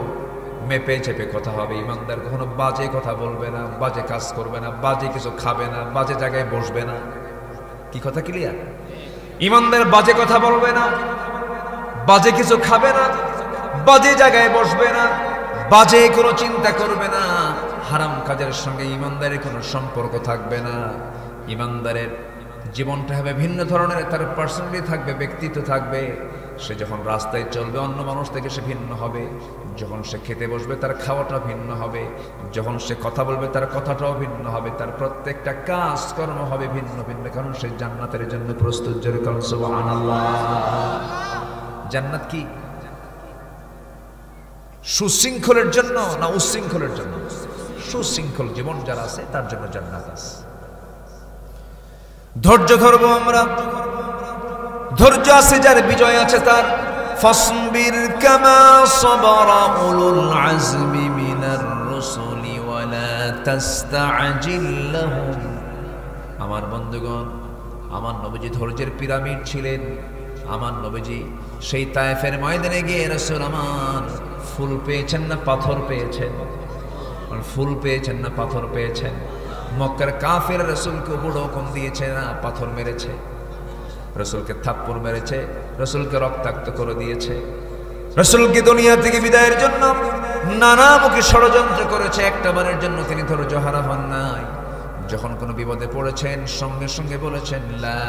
মেপে চেপে কথা হবে। ইমানদার কখনো বাজে কথা বলবে না, বাজে কাজ করবে না, বাজে কিছু খাবে না, বাজে জায়গায় বসবে না। কি কথা ক্লিয়ার? ইমানদার বাজে কথা বলবে না, বাজে কিছু খাবে না, বাজে জায়গায় বসবে না, বাজে কোনো চিন্তা করবে না, হারাম কাজের সঙ্গে ইমানদারের কোনো সম্পর্ক থাকবে না। ইমানদারের জীবনটা হবে ভিন্ন ধরনের, তার পার্সোনালিটি থাকবে, ব্যক্তিত্ব থাকবে। সে যখন রাস্তায় চলবে অন্য মানুষ থেকে সে ভিন্ন হবে, যখন সে খেতে বসবে তার খাওয়াটা ভিন্ন হবে, যখন সে কথা বলবে তার কথাটাও ভিন্ন হবে, তার প্রত্যেকটা কাজ কর্ম হবে ভিন্ন ভিন্ন, কারণ সে জান্নাতের জন্য প্রস্তুত। জোরে বলুন সুবহানাল্লাহ। জান্নাত কি সুশৃঙ্খলের জন্য না উশৃঙ্খলের জন্য? সুশৃঙ্খল জীবন যারা আছে তার জন্য জান্নাত আছে। ধৈর্য ধরবো আমরা, ধৈর্য আছে যার, বিজয় আছে তার। ফাসবির কামা সাবারা উলুল আজমি মিনার রুসুলি ওয়ালা তাস্তাজিল লাহুম। আমার বন্ধুগণ, আমার নবীজি ধৈর্যের পিরামিড ছিলেন। আমার নবীজি সেই তায়েফের ময়দানে গিয়ে, রাসূল আমার ফুল পেয়েছেন না পাথর পেয়েছেন? ফুল পেয়েছেন না পাথর পেয়েছেন? মক্কার কাফের রাসূলকে বুড়ো কম দিয়েছে না পাথর মেরেছে, রাসূলকে থাপ্পড় মেরেছে, রাসূলকে রক্তাক্ত করে দিয়েছে, রাসূলকে দুনিয়া থেকে বিদায়ের জন্য নানামুখী ষড়যন্ত্র করেছে। একটা বারের জন্য তিনি ধৈর্য হারা হন নাই। যখন কোনো বিপদে পড়েছেন সঙ্গে সঙ্গে বলেছেন, লা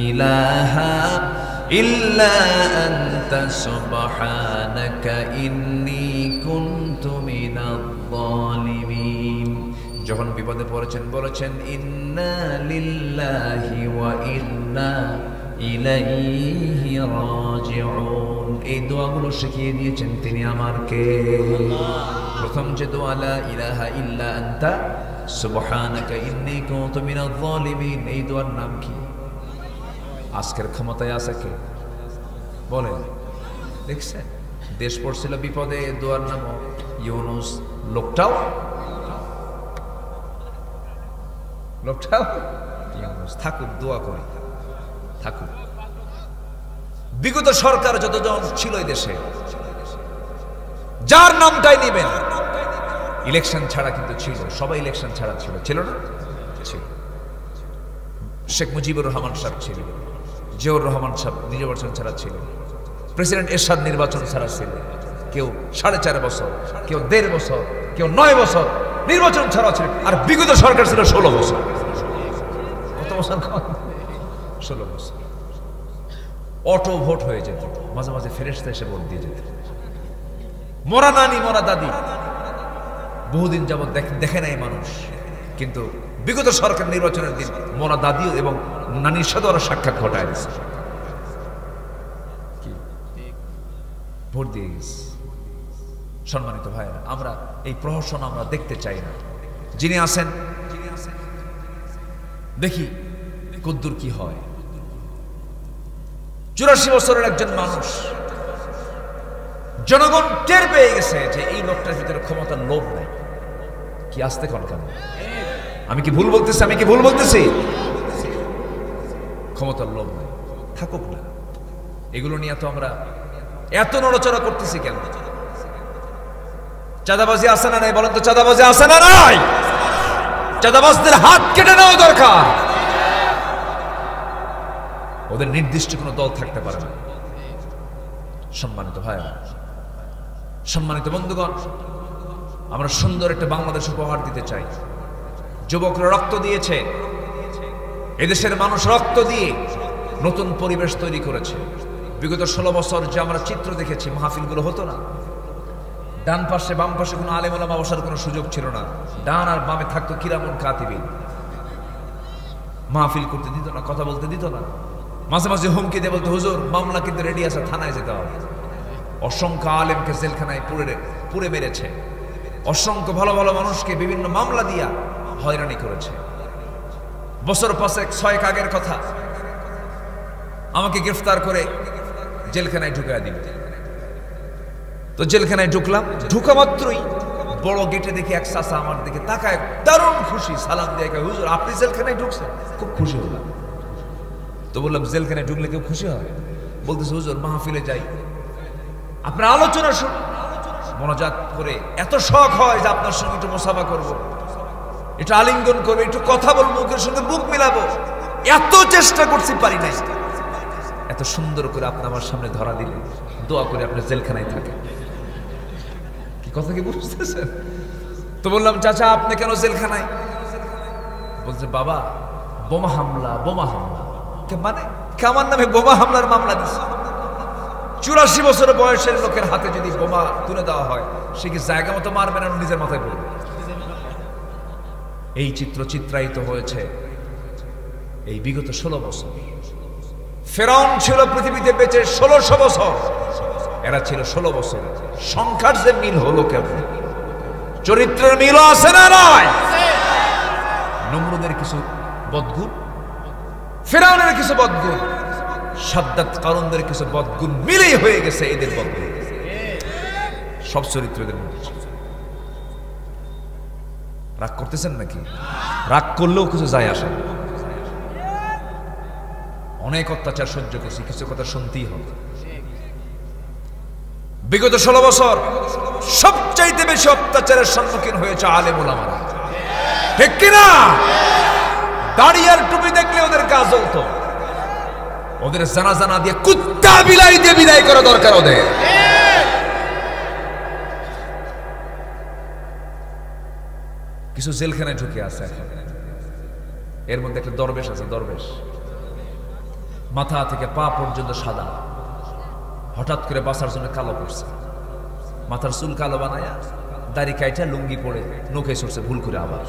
ইলাহা ইল্লা আনতা সুবহানাকা ইন্নী কুনতু মিনাজ জালিমিন। যখন বিপদে পড়েছেন বলেছেন, ইন্না লিল্লাহি ওয়া ইন্না ইলাইহি রাজিউন। এই দোয়াগুলো শিখিয়ে দিয়েছেন তিনি আমার কে? প্রথম যে দোয়া, লা ইলাহা ইল্লা আনতা সুবহানাকা ইন্নী কুনতু মিনাজ জালিমিন, এই দোয়ার নাম কি? আজকের ক্ষমতায় আছে কে বলেন? দেখছেন দেশ পড়ছিল বিপদে, দোয়ার নাম ইউনুস। লোকটাও ইউনুস। থাকুক, দোয়া করে থাকুক। বিগত সরকার যতজন ছিল এই দেশে, যার নামটাই নিবেন, ইলেকশন ছাড়া কিন্তু ছিল, সবাই ইলেকশন ছাড়া ছিল, ছিল না? ছিল। শেখ মুজিবুর রহমান সাহেব ছিল, জিয়াউর রহমান সাহেব নির্বাচন ছাড়া ছিল, প্রেসিডেন্ট এরশাদ নির্বাচন ছাড়া ছিল, কেউ 4.5 বছর, কেউ 1.5 বছর, কেউ 9 বছর নির্বাচন ছাড়া ছিল। আর বিগত সরকার ছিল 16 বছর। কত বছর? 16 বছর। অটো ভোট হয়ে যেত, মাঝে মাঝে ফেরেশতা এসে ভোট দিয়ে যেত। মরা নানি মরা দাদি বহুদিন যাবৎ দেখে নাই মানুষ, কিন্তু বিগত সরকার নির্বাচনের দিন মরা দাদি এবং নানির সাথে ওরা সাক্ষাৎ ঘটায় দিচ্ছে, ভোট দিয়ে গেছে। সম্মানিত ভাইরা, আমরা এই প্রহসন আমরা দেখতে চাই না। যিনি আছেন দেখি কদ্দুর কি হয়। 84 বছরের একজন মানুষ, জনগণ টের পেয়ে গেছে যে এই লোকটার ভিতরে ক্ষমতার লোভ নাই। কি আসতে কোন কেন? আমি কি ভুল বলতেছি? আমি কি ভুল বলতেছি? ক্ষমতার লোভ নাই, থাকুক না। এগুলো নিয়ে তো আমরা এত নড়াচড়া করতেছি কেন? চাঁদাবাজি আছে না নাই বলেন তো? চাঁদাবাজি আছে না নাই? চাঁদাবাজদের হাত কেটে নেওয়া দরকার। ওদের নির্দিষ্ট কোনো দল থাকতে পারে না। সম্মানিত ভাইরা, সম্মানিত বন্ধুগণ, আমরা সুন্দর একটা বাংলাদেশ উপহার দিতে চাই। যুবকরা রক্ত দিয়েছে, এদেশের মানুষ রক্ত দিয়ে নতুন পরিবেশ তৈরি করেছে। বিগত 16 বছর যে আমরা চিত্র দেখেছি, মাহফিলগুলো হতো না। ডান পাশে বাম পাশে কোনো আলেম ওলামা বসার কোনো সুযোগ ছিল না। ডান আর বামে থাকতো কিরামুন কাতিবিন। মাহফিল করতে দিত না, কথা বলতে দিত না। মাঝে মাঝে হুমকি দিয়ে বলতো, হুজুর মামলা কিন্তু রেডি আছে, থানায় যেতে হবে। অসংখ্য আলেমকে জেলখানায় পুড়ে মেরেছে। অসংখ্য ভালো ভালো মানুষকে বিভিন্ন মামলা দিয়া হয়রানি করেছে। বছর 5-6 আগের কথা, আমাকে গ্রেফতার করে জেলখানায় ঢুকায় দিল। তো জেলখানায় ঢুকলাম, ঢুকা মাত্রই বড় গেটে দেখি এক চাচা আমার দিকে তাকায়, দারুণ খুশি, সালাম দিয়ে, হুজুর আপনি জেলখানায় ঢুকছেন? খুব খুশি হলাম। তো বললাম, জেলখানায় ঢুকলে কেউ খুশি হয়? বলতেছে, হুজুর মাহফিলে যাই, আপনার আলোচনা শুনি, মনোজাত করে এত শখ হয় যে আপনার সঙ্গে একটু মুসাফা করবো, একটু আলিঙ্গন করবো, একটু কথা বলবো, মুখের সঙ্গে বুক মিলাবো। এত চেষ্টা করছি, পারি নাই। এত সুন্দর করে আপনি আমার সামনে ধরা দিলে, দোয়া করে আপনি জেলখানায় থাকেন। কি কথা কি বুঝতেছেন? তো বললাম, চাচা আপনি কেন জেলখানায়? বলছে, বাবা বোমা হামলা। মানে আমার নামে বোমা হামলার মামলা দিচ্ছে। 84 বছর বয়সের লোকের হাতে যদি বোমা তুলে দেওয়া হয়, সে কি জায়গা মতো মারবে না নিজের মাথায় পড়বে? এই চিত্র চিত্রায়িত হয়েছে এই বিগত 16 বছর। ফেরাউন ছিল পৃথিবীতে বেঁচে 1600 বছর, এরা ছিল 16 বছর। সংখ্যার যে মিল হলো কেমন? চরিত্রের মিল আছে না নয়? নমরুদের কিছু বদগুণ, ফেরাউনের কিছু বদগুণ, সাদ্দাত কারুনদের কিছু বদগুণ মিলেই হয়ে গেছে এদের বদগুণ। সব চরিত্রদের মধ্যে। রাগ করতেছেন নাকি? রাগ করলেও কিছু যায় আসে। অনেক অত্যাচার সহ্য করছি, কিছু কথা শুনতেই হবে। বিগত 16 বছর সবচাইতে বেশি অত্যাচারের সম্মুখীন হয়েছে আলেম ওলামারা, ঠিক কিনা? দাড়ি আর টুপি দেখলে ওদের গা জ্বলতো। ওদের জানাজা না দিয়ে কুত্তা বিলাই দিয়ে বিদায় করা দরকার ওদের। কিছু জেলখানায় ঢুকে আছে এখন। এর মধ্যে একটা দরবেশ আছে, দরবেশ মাথা থেকে পা পর্যন্ত সাদা, হঠাৎ করে বাঁচার জন্য কালো করছে, মাথার চুল কালো বানায়া দাড়ি কাইটা লুঙ্গি পরে নৌকে ছড়ছে, ভুল করে আবার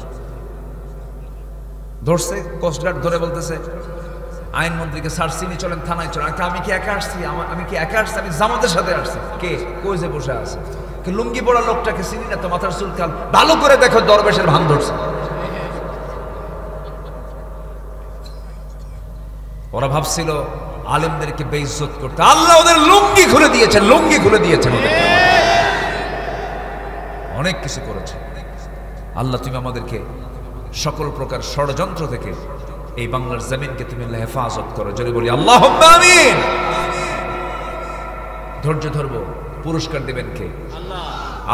ধরছে। কোস্টগার্ড ধরে বলতেছে, আইনমন্ত্রীকে সার্সিনি চলেন থানায় চলেন। আমি কি একা আসছি? আমি কি একা আসছি? আমি জামাতের সাথে আসছি। কে কই যে বসে আছে? লুঙ্গি পড়া লোকটাকে চিনি না তো, মাথার চুল কাল, ভালো করে দেখো দরবেশের ভান ধরছে। ওরা ভাবছিল আলেমদেরকে বেইজ্জত করতে, আল্লাহ ওদের লুঙ্গি খুলে দিয়েছেন, লুঙ্গি খুলে দিয়েছেন, অনেক কিছু করেছে আল্লাহ। তুমি আমাদেরকে সকল প্রকার ষড়যন্ত্র থেকে এই বাংলার জমিনকে তুমি হেফাজত করো, জোরে বলি আল্লাহুম্মা আমিন। ধৈর্য ধরবো, পুরস্কার দিবেন কে? আল্লাহ।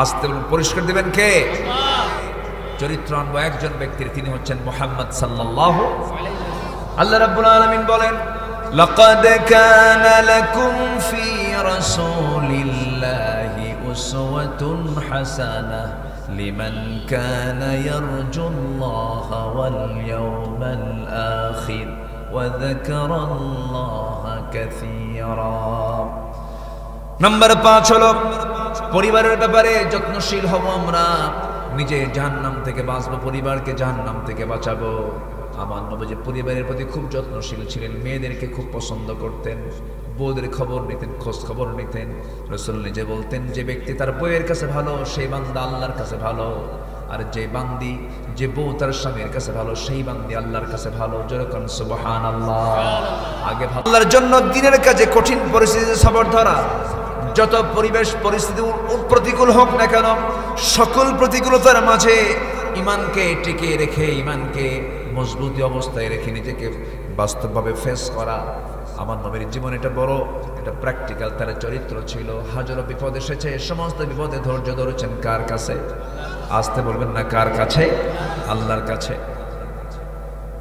আস্তে বলুন, পুরস্কার দিবেন কে? আল্লাহ। চরিত্র আনবো একজন ব্যক্তির, তিনি হচ্ছেন মুহাম্মদ সাল্লাল্লাহু আলাইহি ওয়াসাল্লাম। আল্লাহ রাব্বুল আলামিন বলেন, লাকাদ কানা লাকুম ফি রাসূলিল্লাহি উসওয়াতুন হাসানাহ লিমান কানা ইয়ারজুল্লাহা ওয়াল ইয়াওমাল আখির ওয়া যাকারাল্লাহা কাসীরা। নাম্বার 5 হলো পরিবারের ব্যাপারে যত্নশীল হব আমরা। নিজে জাহান্নাম থেকে বাঁচবো, পরিবারকে জাহান্নাম থেকে বাঁচাবো। আমার নবী পরিবারের প্রতি খুব যত্নশীল ছিলেন, মেয়েদেরকে খুব পছন্দ করতেন, বউদের খবর নিতেন, খোঁজ খবর নিতেন। রাসূল নিজে বলতেন, যে ব্যক্তি তার বউয়ের কাছে ভালো সেই বান্দা আল্লাহর কাছে ভালো, আর যে বান্দি, যে বউ তার স্বামীর কাছে ভালো সেই বান্দি আল্লাহর কাছে ভালো। যেরকম সুবহানাল্লাহ। আগে আল্লাহর জন্য দিনের কাজে কঠিন পরিস্থিতিতে সবর ধরা। যত পরিবেশ পরিস্থিতি প্রতিকূল হোক না কেন, সকল প্রতিকূলতার মাঝে ইমানকে টিকিয়ে রেখে, ইমানকে মজবুতি অবস্থায় রেখে নিজেকে বাস্তবভাবে ফেস করা। আমার নবীর জীবন এটা বড়, এটা প্র্যাকটিক্যাল, তার চরিত্র ছিল। হাজারো বিপদ এসেছে, সমস্ত বিপদে ধৈর্য ধরেছেন কার কাছে? আসতে বলবেন না কার কাছে? আল্লাহর কাছে।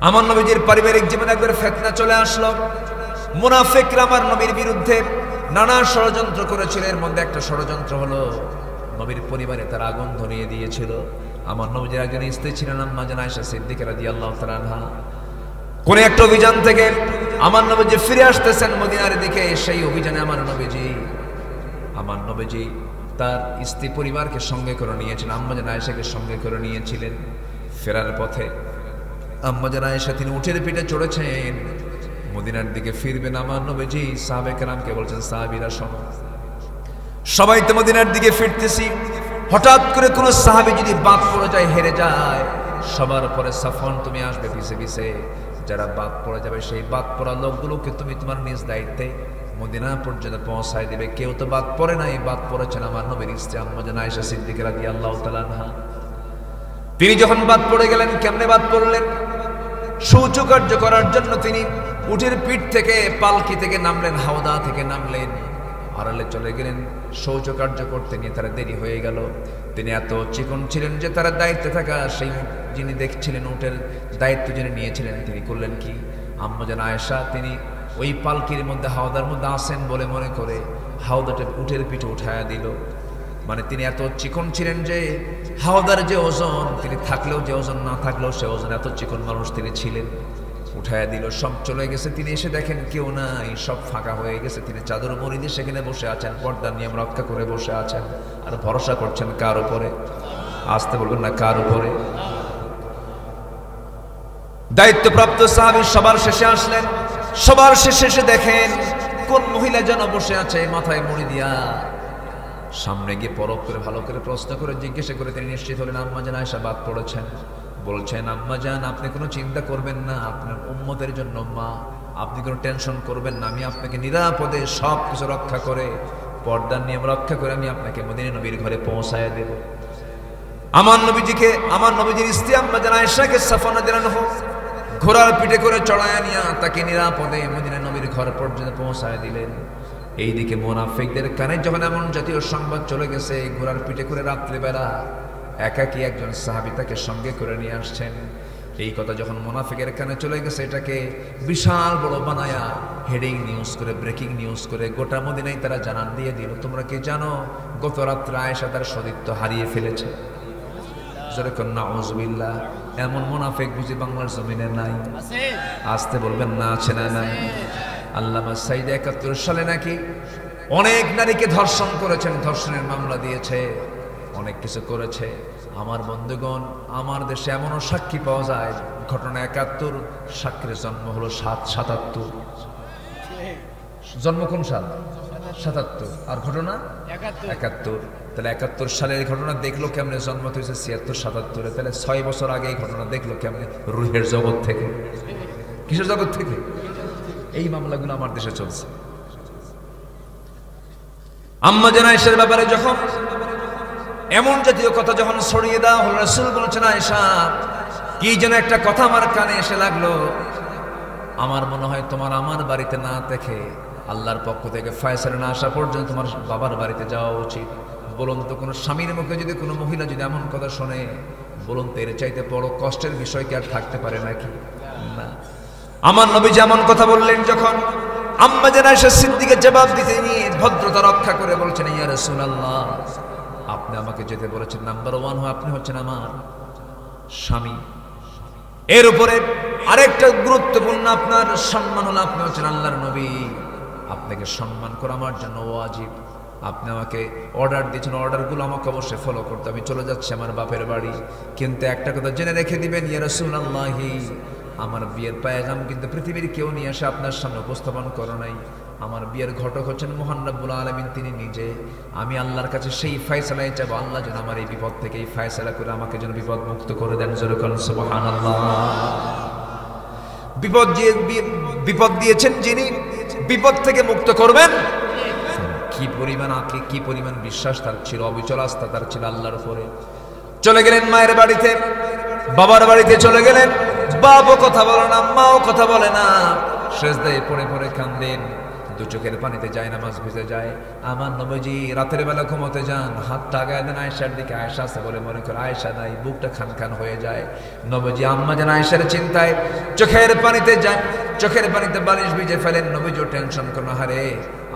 আমার নবীজির পারিবারিক জীবনে একবার ফিতনা চলে আসলো। মুনাফিকরা আমার নবীর বিরুদ্ধে নানা ষড়যন্ত্র করেছিল। এর মধ্যে একটা ষড়যন্ত্র হলো নবীর পরিবারে তার আগুন ধরিয়ে দিয়েছিল। আমার নবীজির একজন স্ত্রী ছিলেন আম্মা জান আয়েশা সিদ্দিকা রাদিয়াল্লাহু তাআলা আনহা। কোন একটা অভিযান থেকে আমার নবীজি ফিরে আসতেছেন মদিনার দিকে। সেই অভিযানে আমার নবীজি তার স্ত্রী পরিবারকে সঙ্গে করে নিয়েছেন, আম্মা জান আয়েশাকে সঙ্গে করে নিয়েছিলেন। ফেরার পথে আম্মা জান আয়েশা তিনি উটের পিঠে চড়েছেন, মদিনার দিকে ফিরবেন। আমার নবীজি সাহাবে কেরামকে বলছেন, সাহাবীরা শোনো, সবাই তো মদিনার দিকে ফিরতেছি, হঠাৎ করে কোন সাহাবী যদি বাদ পড়ে যায়, হেরে যায়, সবার পরে সাফওয়ান তুমি আসবে পিছে পিছে, যারা বাদ পড়ে যাবে সেই বাদ পড়া লোকগুলোকে তুমি তোমার নিজ দায়িত্বে মদিনা পর্যন্ত পৌঁছায় দিবে। কেউ তো বাদ পড়ে নাই, বাদ পড়েছেন আমার নবীর স্ত্রী আম্মা জান আয়েশা সিদ্দিকা রাদিয়াল্লাহু তাআলা আনহা। তিনি যখন বাদ পড়ে গেলেন, কেমনে বাদ পড়লেন? শৌচকার্য করার জন্য তিনি উটের পিঠ থেকে, পালকি থেকে নামলেন, হাওদা থেকে নামলেন, আড়ালে চলে গেলেন শৌচকার্য করতে। নিয়ে তারা দেরি হয়ে গেল। তিনি এত চিকন ছিলেন যে তারা দায়িত্বে থাকা সেই যিনি দেখছিলেন, উটের দায়িত্ব যিনি নিয়েছিলেন, তিনি করলেন কি, আম্মা জান আয়েশা তিনি ওই পালকির মধ্যে হাওদার মধ্যে আসেন বলে মনে করে হাওদাটা উটের পিঠে উঠায়া দিল। মানে তিনি এত চিকন ছিলেন যে হাওদার যে ওজন, তিনি থাকলেও যে ওজন, না থাকলেও সে ওজন, এত চিকন মানুষ তিনি ছিলেন। উঠায়া দিল, সব চলে গেছে। তিনি এসে দেখেন কেউ নাই, সব ফাঁকা হয়ে গেছে। তিনি চাদর মুড়ি দিয়ে সেখানে বসে আছেন, পর্দার নিয়ম রক্ষা করে বসে আছেন, আর ভরসা করছেন কার উপরে? আসতে বলবেন না কার উপরে? দায়িত্বপ্রাপ্ত সাহাবী সবার শেষে আসলেন। সবার শেষে এসে দেখেন কোন মহিলা যেন বসে আছে মাথায় মুড়ি দিয়া। সামনে গিয়ে পরখ করে ভালো করে প্রশ্ন করে জিজ্ঞাসা করে তিনি নিশ্চিত হলেন আম্মা জান আয়েশা বাদ পড়েছেন। বলছেন, আম্মা জান আপনি কোনো চিন্তা করবেন না, আপনার উম্মতের জন্য মা, আপনি কোনো টেনশন করবেন না, আমি আপনাকে নিরাপদে সব কিছু রক্ষা করে, পর্দার নিয়ম রক্ষা করে আমি আপনাকে মদিনা নবীর ঘরে পৌঁছায় দেব। আমার নবীজির স্ত্রী আম্মা জান আয়েশাকে সাফওয়ান রাদিয়াল্লাহু ঘোড়ার পিঠে করে চড়ায় নিয়ে তাকে নিরাপদে মদিনা নবীর ঘর পর্যন্ত পৌঁছায় দিলেন। এইদিকে মুনাফিকদের কানে যখন এমন জাতীয় সংবাদ চলে গেছে, ঘোড়ার পিঠে করে রাত্রিবেলা একাকী একজন সাহাবী তাকে সঙ্গে করে নিয়ে আসছেন, এই কথা যখন মুনাফিকের কানে চলে গেছে, এটাকে বিশাল বড় বানায়া হেডিং নিউজ করে, ব্রেকিং নিউজ করে গোটা মদিনায় তারা জানান দিয়ে দিল, তোমরা কি জানো গত রাত্রে আয়েশা তার সতীত্ব হারিয়ে ফেলেছে? যেরকম নাউযুবিল্লাহ। এমন মুনাফিক বুঝি বাংলার জমিনে নাই? আসতে বলবেন না আছে না নাই? আল্লামা সাইদ 71 সালে নাকি অনেক নারীকে ধর্ষণ করেছেন, ধর্ষণের মামলা দিয়েছে। অনেক কিছু করেছে। আমার বন্ধুগণ, আমার দেশে এমনও সাক্ষী পাওয়া যায়, ঘটনা ৭১, সাক্ষীর জন্ম হলো ৭৭। জন্ম কোন সাল? ৭৭। আর ঘটনা ৭১। তাহলে ৭১ সালের এই ঘটনা দেখলো কেমনে? জন্ম হয়েছে ৭৬, ৭৭। তাহলে ৬ বছর আগে এই ঘটনা দেখলো কেমনে? রুহের জগৎ থেকে। কিসের জগৎ থেকে? এই মামলাগুলো আমার দেশে চলছে। আম্মা জান আয়েশার ব্যাপারে যখন এমন জাতীয় কথা যখন ছড়িয়ে দেওয়া হলো, রাসূল বলেছেন, আয়েশা, কি যেন একটা কথা আমার কানে এসে লাগলো, আমার মনে হয় তোমার আমার বাড়িতে না দেখে আল্লাহর পক্ষ থেকে ফয়সালা না আসা পর্যন্ত তোমার বাবার বাড়িতে যাওয়া উচিত। বলুন তো, কোনো স্বামীর মুখে যদি কোনো মহিলা যদি এমন কথা শোনে, বলুন তো এর চাইতে বড় কষ্টের বিষয় কি আর থাকতে পারে নাকি? না। আমার নবী যেমন কথা বললেন, যখন আম্মা জান আয়েশা সিদ্দিকের জবাব দিতে নিয়ে ভদ্রতা রক্ষা করে বলছেন, ইয়া রাসূলুল্লাহ, আপনি আমাকে যেতে বলেছেন, নাম্বার 1 আপনি হচ্ছেন আমার স্বামী, এর উপরে আরেকটা গুরুত্বপূর্ণ আপনার সম্মান হলো আপনি হচ্ছেন আল্লাহর নবী, আপনাকে সম্মান করা আমার জন্য ওয়াজিব। আপনি আমাকে অর্ডার দিয়েছেন, অর্ডারগুলো আমাকে অবশ্যই ফলো করতে। আমি চলে যাচ্ছি আমার বাপের বাড়ি, কিন্তু একটা কথা জেনে রেখে দিবেন, ইয়া রাসূলুল্লাহ, আমার বিয়ের পায়গাম কিন্তু পৃথিবীর কেউ নিয়ে এসে আপনার সামনে উপস্থাপন করে নাই। আমার বিয়ের ঘটক হচ্ছেন মহান রব্বুল আলামিন, তিনি নিজে। আমি আল্লাহর কাছে সেই ফয়সালাই চাইবো, আল্লাহ যেন আমার এই বিপদ থেকে এই ফয়সালা করে আমাকে যেন বিপদ মুক্ত করে দেন। জোরে বলুন সুবহানাল্লাহ। বিপদ দিয়েছেন যিনি, বিপদ থেকে মুক্ত করবেন। কি পরিমাণ আঁকে, কি পরিমাণ বিশ্বাস তার ছিল, অবিচল আস্থা তার ছিল আল্লাহর উপরে। চলে গেলেন মায়ের বাড়িতে, বাবার বাড়িতে চলে গেলেন। বাবাও কথা বলে না, মাও কথা বলে না, সেজদায় পড়ে পড়ে কান্দেন, দু চোখের পানিতে যায়, নামাজ ভিজে যায়। আমার নবীজি রাতের বেলা ঘুমোতে যান, হাতটা আগায় দেন আয়েশার দিকে, আয়েশা আছে বলে মনে করে, আয়েশা নাই, বুকটা খান খান হয়ে যায়। নবীজি আম্মা জান আয়েশার চিন্তায় চোখের পানিতে যান, চোখের পানিতে বালিশ ভিজে ফেলেন। নবীজিও টেনশন করেন, হারে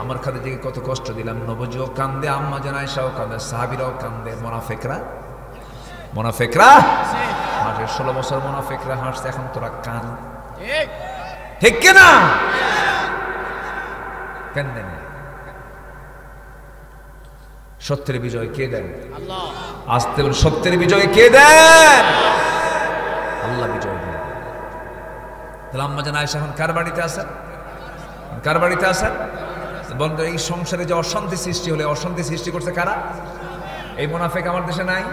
আমার খাদিজাকে কত কষ্ট দিলাম। নবীজিও কান্দে, আম্মা জান আয়েশাও কান্দে, সাহাবীরাও কান্দে। মুনাফিকরা হাসে, 16 বছর মুনাফিকরা হাসছে, এখন তোরা কান, ঠিক কিনা? কান্দেন। সত্যের বিজয় কে দেন? আল্লাহ। আস্তে বলুন, সত্যের বিজয় কে দেন? আল্লাহ বিজয় দেন। তাহলে আম্মা জান আয়েশা এখন কার বাড়িতে আছেন? কার বাড়িতে আছেন? বন্ধু, এই সংসারে যে অশান্তি সৃষ্টি হলে, অশান্তি সৃষ্টি করছে কারা? এই মুনাফিক আমার দেশে নাই?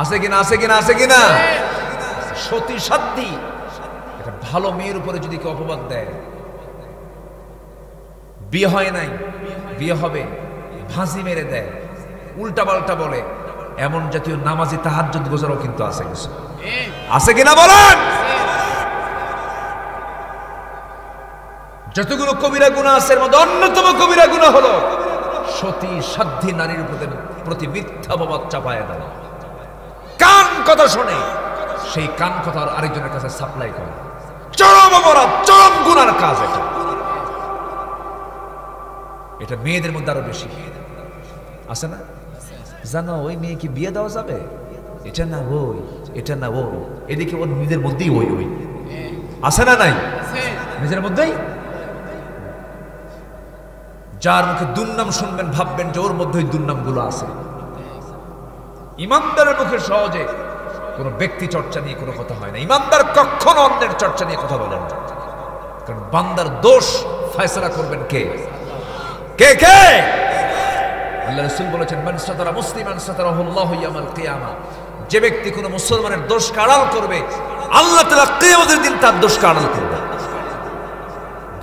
আছে কিনা? আছে কিনা? আছে কিনা? সতী সাধ্যী একটা ভালো মেয়ের উপরে যদি কেউ অপবাদ দেয়, বিয়ে হয় নাই, বিয়ে হবে, ফাঁসি মেরে দেয়, উল্টা পাল্টা বলে, এমন জাতীয় নামাজি তাহাজ্জুদ গোজারও কিন্তু আছে কিছু। আছে কিনা বলেন? যতগুলো কবিরা গুনাহ আছে, এর মধ্যে অন্যতম কবিরা গুনাহ হলো সতী সাধ্যী নারীর প্রতি মিথ্যা অপবাদ চাপায় দেওয়া। কান কথা শোনে, সেই কান কথা আরেকজনের কাছে সাপ্লাই করে, চরম অপরাধ, চরম গুনার কাজ এটা। এটা মেয়েদের মধ্যে আরো বেশি আছে না? জানো ওই মেয়ে কি বিয়ে দেওয়া যাবে? এটা না ওই, এটা না ওই, এদিকে ওর নিজের মধ্যেই ওই ওই আছে না? নাই? নিজের মধ্যেই। যার মুখে দুর্নাম শুনবেন ভাববেন যে ওর মধ্যে ওই দুর্নাম গুলো আছে। ইমানদারের মুখে সহজে কোনো ব্যক্তি চর্চা নিয়ে কোনো কথা হয় না। ইমানদার কখনো অন্যের চর্চা নিয়ে কথা বলেন না, কারণ বান্দার দোষ ফয়সালা করবেন কে? কে কে? আল্লাহ রাসূল বলেছেন, মান সাতারা মুসলিমান সাতারাহুল্লাহু ইয়াউমাল কিয়ামা। যে ব্যক্তি কোনো মুসলমানের দোষকে আড়াল করবে, আল্লাহ তাআলা কিয়ামতের দিন তার দোষকে আড়াল করবে।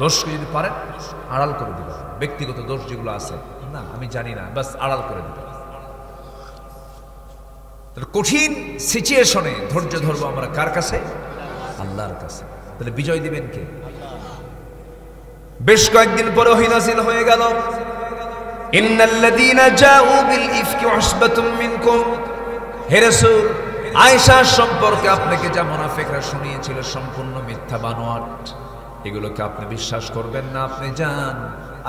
দোষকে যদি পারেন আড়াল করে দিবেন, ব্যক্তিগত দোষ যেগুলো আছে, না আমি জানি না, বাস আড়াল করে দিবেন। কঠিন সিচুয়েশনে ধৈর্য ধরবো আমরা কার কাছে? আল্লাহর কাছে। তাহলে বিজয় দিবেন কে? বেশ কয়েকদিন পরে ওহী নাযিল হয়ে গেল, ইন্নাল্লাযীনা জাউ বিল ইফকি উসবাতুম মিনকুম। হে রাসূল, আয়েশা সম্পর্কে আপনাকে যা মুনাফিকরা শুনিয়েছিল সম্পূর্ণ মিথ্যা বানোয়াট, এগুলোকে আপনি বিশ্বাস করবেন না। আপনি যান,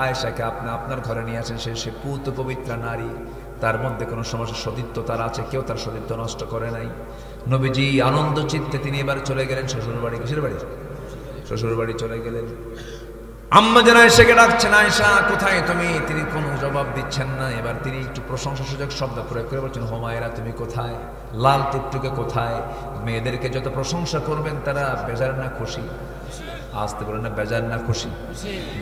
আয়েশাকে আপনি আপনার ঘরে নিয়ে আসেন, সে পুত পবিত্র নারী, তার মধ্যে কোনো সমস্যা সতীত্ব তার আছে, কেউ তার সতীত্ব নষ্ট করে নাই। নবীজি আনন্দ চিত্তে তিনি এবার চলে গেলেন শ্বশুর বাড়ি। কিসের বাড়ি? শ্বশুর বাড়ি চলে গেলেন। আম্মা জান আয়েশাকে ডাকছেন, আয়েশা কোথায় তুমি? তিনি কোনো জবাব দিচ্ছেন না। এবার তিনি একটু প্রশংসাসূচক শব্দ প্রয়োগ করে বলছেন, হুমায়রা তুমি কোথায়? লাল টুকটুকে কোথায়? মেয়েদেরকে যত প্রশংসা করবেন তারা বেজার না খুশি? আসতে বলেন না, বেজার না খুশি?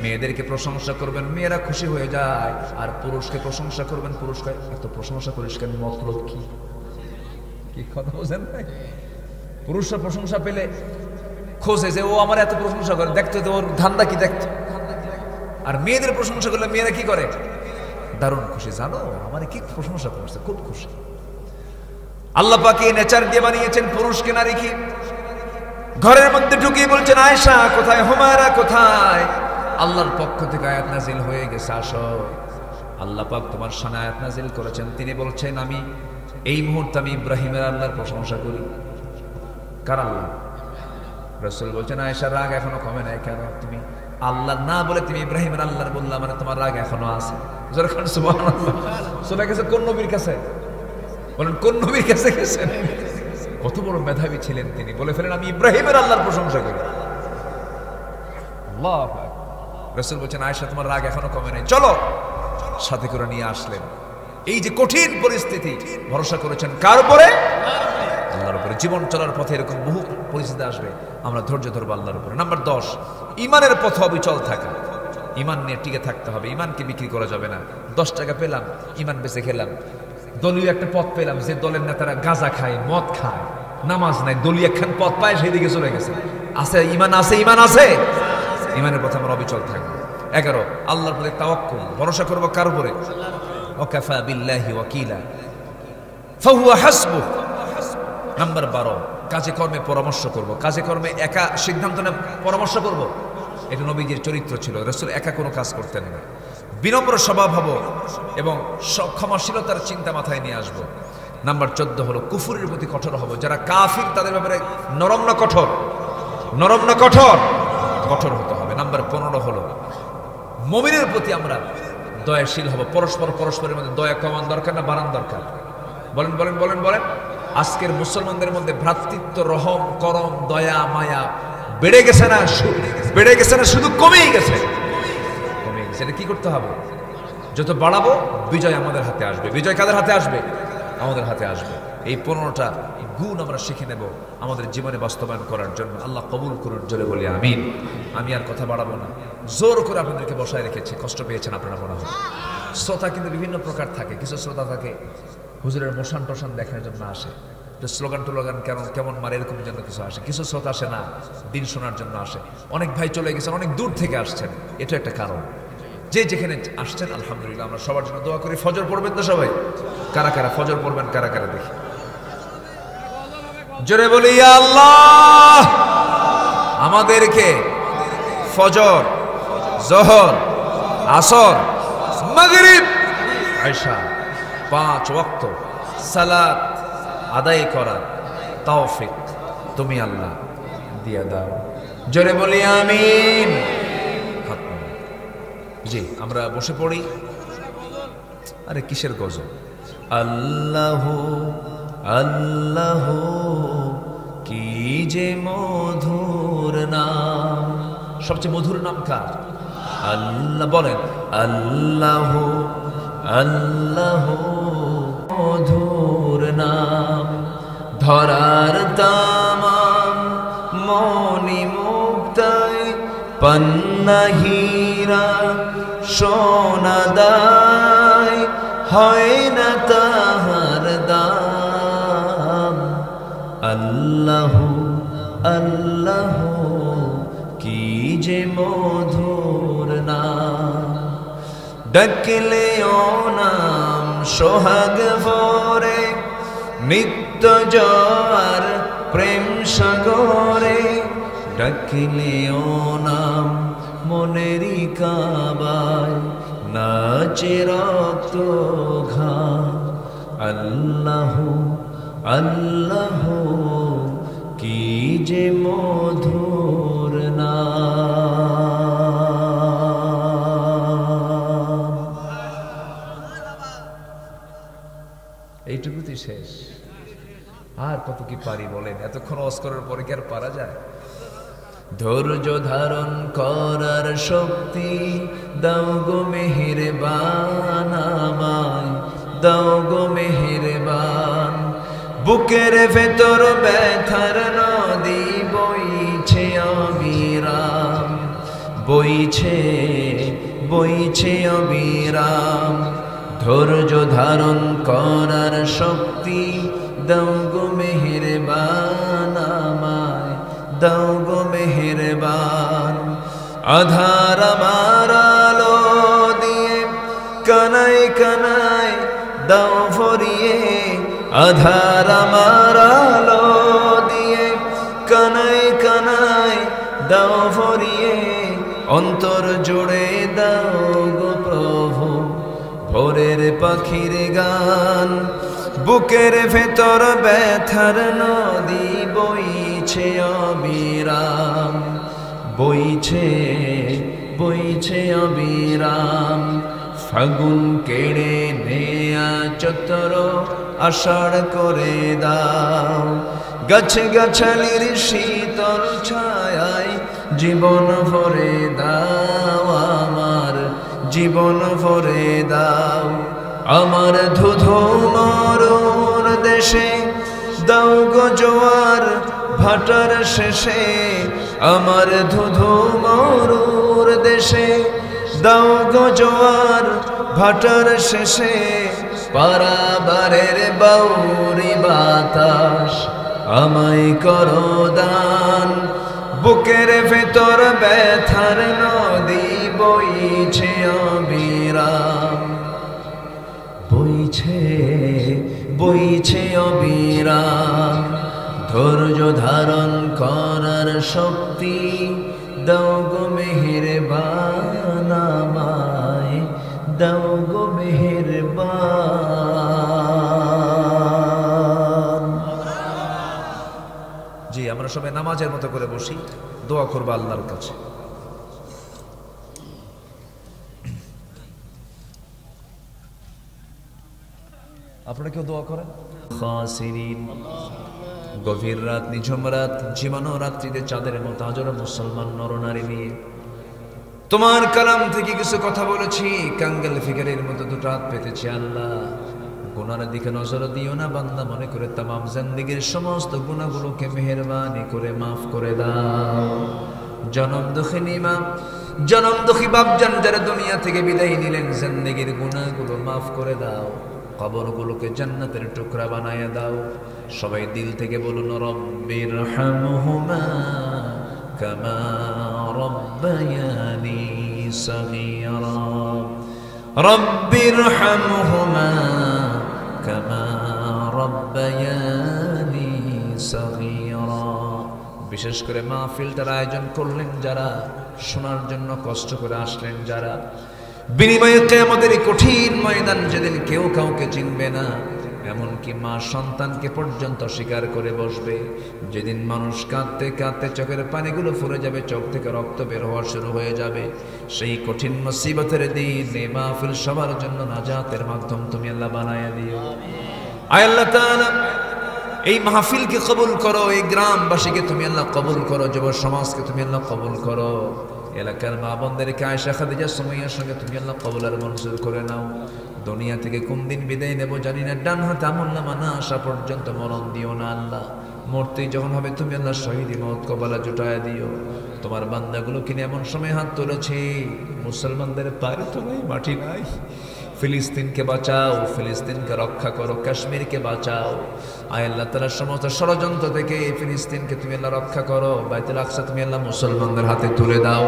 মেয়েদেরকে প্রশংসা করবেন, মেয়েরা খুশি হয়ে যায়। আর পুরুষকে প্রশংসা করবেন, পুরুষকে এত প্রশংসা করিস কেন? মতলব কি? কি কথা বোঝেন ভাই? পুরুষরা প্রশংসা পেলে খোঁজে যে ও আমার এত প্রশংসা করে, দেখতো তো ওর ধান্দা কি দেখতো। আর মেয়েদের প্রশংসা করলে মেয়েরা কি করে? দারুণ খুশি, জানো আমার কি প্রশংসা করছে, খুব খুশি। আল্লাহ পাক এই নেচার দিয়ে বানিয়েছেন পুরুষকে নারীকে। ঘরের মধ্যে ঢুকিয়ে বলছেন, আয়েশা কোথায়? হুমায়রা কোথায়? আল্লাহর পক্ষ থেকে আয়াত নাজিল হয়ে গেছে, আসো। আল্লাহ পাক তোমার শানে আয়াত নাজিল করেছেন। তিনি বলছেন, আমি এই মুহূর্তে আমি ইব্রাহিমের আল্লাহর প্রশংসা করি। কার আল্লাহ? রাসূল বলছেন, আয়েশা রাগ এখনো কমে নাই কেন? তুমি আল্লাহ না বলে তুমি ইব্রাহিমের আল্লাহর বললা, মানে তোমার রাগ এখনো আছে। যখন সুবহানাল্লাহ চলে গেছে কোন নবীর কাছে? বলেন কোন নবীর কাছে গেছেন? কত বড় মেধাবী ছিলেন তিনি, বলে ফেলেন আমি ইব্রাহিমের আল্লাহর প্রশংসা করি। আল্লাহু আকবার। রাসূল বলছেন, আয়েশা তোমার রাগ এখনো কমে নাই, চলো। সাথে করে নিয়ে আসলেন। এই যে কঠিন পরিস্থিতি, ভরসা করেছেন কার উপরে? আল্লাহর উপরে। জীবন চলার পথে এরকম বহু পরিস্থিতি আসবে, আমরা ধৈর্য ধরবো আল্লাহর উপরে। নাম্বার 10, ইমানের পথে অবিচল থাকা। ইমান নিয়ে টিকে থাকতে হবে, ইমানকে বিক্রি করা যাবে না। 10 টাকা পেলাম, ইমান বেঁচে খেলাম। দলীয় একটা পথ পেলাম, যে দলের নেতারা গাঁজা খায়, মদ খায়, নামাজ নাই, দলীয় একখান পথ পায়, সেই দিকে চলে গেছে। আছে ইমান, আছে ইমান আছে। ইমানের পথে আমরা অবিচল থাকবো। 11, আল্লাহর প্রতি তাওয়াক্কুল, ভরসা করবো কার উপরে? ওয়াকাফা বিল্লাহি ওয়াকিলা ফাহুয়া হাসবুহ। নাম্বার 12, কাজে কর্মে পরামর্শ করব। কাজে কর্মে একা সিদ্ধান্ত না, পরামর্শ করব। এটা নবীজির চরিত্র ছিল। রাসূল একা কোনো কাজ করতেন না। বিনম্র স্বভাব হব এবং ক্ষমাশীলতার চিন্তা মাথায় নিয়ে আসব। নাম্বার 14 হলো কুফরের প্রতি কঠোর হব। যারা কাফির তাদের ব্যাপারে নরম না কঠোর? নরম না কঠোর? কঠোর হতে হবে। নাম্বার 15 হলো মুমিনের প্রতি আমরা দয়াশীল হব। পরস্পরের মধ্যে দয়া কমান দরকার না বাড়ান দরকার? বলেন বলেন বলেন বলেন। আজকের মুসলমানদের মধ্যে ভ্রাতৃত্ব, রহম, করম, দয়া, মায়া বেড়ে গেছে না? বেড়ে গেছে না, শুধু কমেই গেছে। কমে গেছে। এটা কি করতে হবে? যত বাড়াবো বিজয় আমাদের হাতে আসবে। বিজয় কাদের হাতে আসবে? আমাদের হাতে আসবে। এই 15টা গুণ আমরা শিখে নেব আমাদের জীবনে বাস্তবায়ন করার জন্য। আল্লাহ কবুল করুন, জোরে বলি আমিন। আমি আর কথা বাড়াবো না, জোর করে আপনাদেরকে বসায় রেখেছি, কষ্ট পেয়েছেন আপনারা মনে হয়। শ্রোতা কিন্তু বিভিন্ন প্রকার থাকে। কিছু শ্রোতা থাকে হুজুরের মোশান টোশান দেখার জন্য আসে, স্লোগান টোলোগান কেমন মারে এরকম জন্য কিছু আসে। কিছু শ্রোতা আসে না, দিন শোনার জন্য আসে। অনেক ভাই চলে গেছেন, অনেক দূর থেকে আসছেন, এটা একটা কারণ। যে যেখানে আসছেন আলহামদুলিল্লাহ, আমরা সবার জন্য দোয়া করি। ফজর পড়বেন তো সবাই? কারা কারা ফজর পড়বেন? কারা কারা দেখি জোরে বলি ইয়া আল্লাহ। আমাদেরকে ফজর, যোহর, আসর, মাগরিব, ইশা 5 ওয়াক্ত সালাত আদায় করার তৌফিক তুমি আল্লাহ দিয়ে দাও। জোরে বলি আমিন। জি, আমরা বসে পড়ি। আরে কিসের গজল? আল্লাহ আল্লাহ কি যে মধুর নাম। সবচেয়ে মধুর নাম কার? আল্লাহ। বলেন আল্লাহ আল্লাহ মধুর নাম। ধরার তামাম মনি মুক্তায় পন্না হীরা সোনা দায়, হয় না তাহার দাম। আল্লাহ আল্লাহ কি যে মধুর নাম। ডাকলে ও নাম সোহাগ ভরে, নিত্য জোয়ার প্রেম সাগরে। ডাকলে ও নাম মনেরই কাবায়, নাচে রক্ত ঘাম। আল্লাহ আল্লাহ কি যে মধুর নাম। এইটুকুই শেষ। আর কত কি পারি বলেন? এতক্ষণ ওয়াজ করার পরে কি আর পারা যায়? ধৈর্য ধারণ করার শক্তি দাও গো মেহেরবান আমায়, দাও গো মেহেরবান। বুকের ভেতর ব্যথার নদী বইছে অবিরাম, বইছে বইছে অবিরাম। ধৈর্য ধারণ করার শক্তি দাও গো মেহেরবান আমায়, দাও গো মেহেরবান। আধার আমার আলো দিয়ে কানায় কানায় দাও ভরিয়ে, আধার আমার আলো দিয়ে কানায় কানায় দাও ভরিয়ে। অন্তর জুড়ে দাও গো প্রভু ভোরের পাখির গান। বুকের ভেতর ব্যথার নদী বইছে অবিরাম, বইছে বইছে অবিরাম। ফাগুন কেড়ে নেয়া চতর আষাঢ় করে দাও, গাছে গাছালির শীতল ছায়ায় জীবন ভরে দাও আমার, জীবন ভরে দাও। আমার ধুধু মরুর দেশে দাও গো জোয়ার ভাটার শেষে, আমার ধুধু মরুর দেশে দাও গো জোয়ার ভাটার শেষে। পারাবারের বাউরি বাতাস আমায় করো দান, বুকের ভেতর ব্যথার নদী বইছে অবিরাম, বইছে বইছে অবিরাম। ধৈর্য ধারণ করার শক্তি দাও গো মেহেরবান আমায়, দাও গো মেহেরবান। জি, আমরা সবাই নামাজের মতো করে বসি, দোয়া করবো আল্লাহর কাছে। আপনারা কেউ দোয়া করেন? খাসিরিন, গভীর রাত, নিঝুম রাত, জীবন রাত্রিতে চাঁদের মতো হাজারো মুসলমান নরনারী নিয়ে তোমার কালাম থেকে কিছু কথা বলেছি, কাঙ্গাল ফিগারের মতো দুটো হাত পেতেছি। আল্লাহ, গুনার দিকে নজর দিও না, বান্দা মনে করে তামাম জিন্দেগীর সমস্ত গুনাহগুলোকে মেহেরবানি করে মাফ করে দাও। জনম দুঃখিনী মা, জনম দুঃখী বাপজান যারা দুনিয়া থেকে বিদায় নিলেন, জিন্দেগীর গুনাহগুলো মাফ করে দাও, কবরগুলোকে জান্নাতের টুকরা বানায়া দাও। সবাই দিল থেকে বলুন, রব্বির হামহুমা কামা রব্বায়ানি সগীরা, রব্বির হামহুমা কামা রব্বায়ানি সগীরা। বিশেষ করে মাহফিলটার আয়োজন করলেন যারা, শোনার জন্য কষ্ট করে আসলেন যারা, বিনিময়ে কিয়ামতের কঠিন ময়দান যেদিন কেউ কাউকে চিনবে না, এমনকি মা সন্তানকে পর্যন্ত স্বীকার করে বসবে, যেদিন মানুষ কাঁদতে কাঁদতে চোখের পানিগুলো ফুরে যাবে, চোখ থেকে রক্ত বের হওয়া শুরু হয়ে যাবে, সেই কঠিন মুসিবতের দিন এই মাহফিল সবার জন্য নাজাতের মাধ্যম তুমি আল্লাহ বানায়া দিও। আয় আল্লাহ তাআলা, এই মাহফিলকে কবুল করো, এই গ্রামবাসীকে তুমি আল্লাহ কবুল করো, যুব সমাজকে তুমি আল্লাহ কবুল করো, এলাকার মা বোনদেরকে আয়েশা খাদিজা সুমাইয়ার সঙ্গে তুমি আল্লাহ কবুল আর মঞ্জুর করে নাও। দুনিয়া থেকে কোন দিন বিদায় নেব জানি না, ডান হাতে আমলনামা না আসা পর্যন্ত মরণ দিও না আল্লাহ। মরতেই যখন হবে তুমি আল্লাহ শহীদি মওত কবলা জুটায় দিও। তোমার বান্দাগুলোকে নিয়ে এমন সময় হাত তুলেছি, মুসলমানদের পায়ের তলায় মাটি নাই। ফিলিস্তিনকে বাঁচাও, ফিলিস্তিনকে রক্ষা করো, কাশ্মীরকে বাঁচাও। আয় আল্লাহ তাআলা সমস্ত ষড়যন্ত্র থেকে ফিলিস্তিনকে তুমি আল্লাহ রক্ষা করো। বাইতুল আকসা তুমি আল্লাহ মুসলমানদের হাতে তুলে দাও।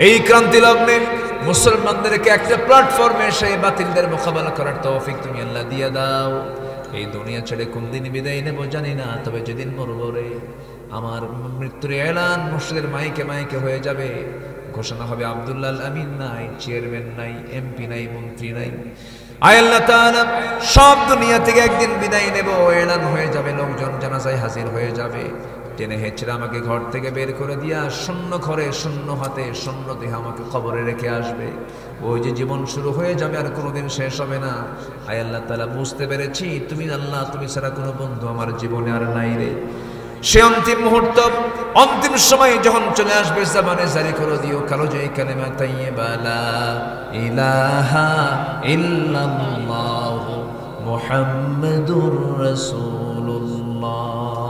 এই ক্রান্তি লগ্নে মুসলমানদেরকে একটা প্ল্যাটফর্মে এসে বাতিলদের মোকাবেলা করার তৌফিক তুমি আল্লাহ দিয়ে দাও। এই দুনিয়া ছেড়ে কোন দিন বিদায় নেব জানি না, তবে যেদিন মরব রে, আমার মৃত্যুর এলান মসজিদের মাইকে মাইকে হয়ে যাবে। ঘোষণা হবে আব্দুল্লাহ আল আমিন নাই, চেয়ারম্যান নাই, এমপি নাই, মন্ত্রী নাই। আয় আল্লাহ তাআলা, সব দুনিয়া থেকে একদিন বিদায় নেব, এলান হয়ে যাবে, লোকজন জানাজায় হাজির হয়ে যাবে। টেনে হেঁচড়ে আমাকে ঘর থেকে বের করে দিয়া শূন্য ঘরে, শূন্য হাতে, শূন্য দেহে আমাকে কবরে রেখে আসবে। ওই যে জীবন শুরু হয়ে যাবে, আর কোনোদিন শেষ হবে না। আয় আল্লাহ তাআলা, বুঝতে পেরেছি তুমি আল্লাহ, তুমি ছাড়া কোনো বন্ধু আমার জীবনে আর নাই রে। সে অন্তিম মুহূর্ত, অন্তিম সময় যখন চলে আসবে, জামানে জারি করে দিও কালো যে কালেমা তাইয়্যিবা লা ইলাহা ইল্লাল্লাহু মুহাম্মাদুর রাসূলুল্লাহ।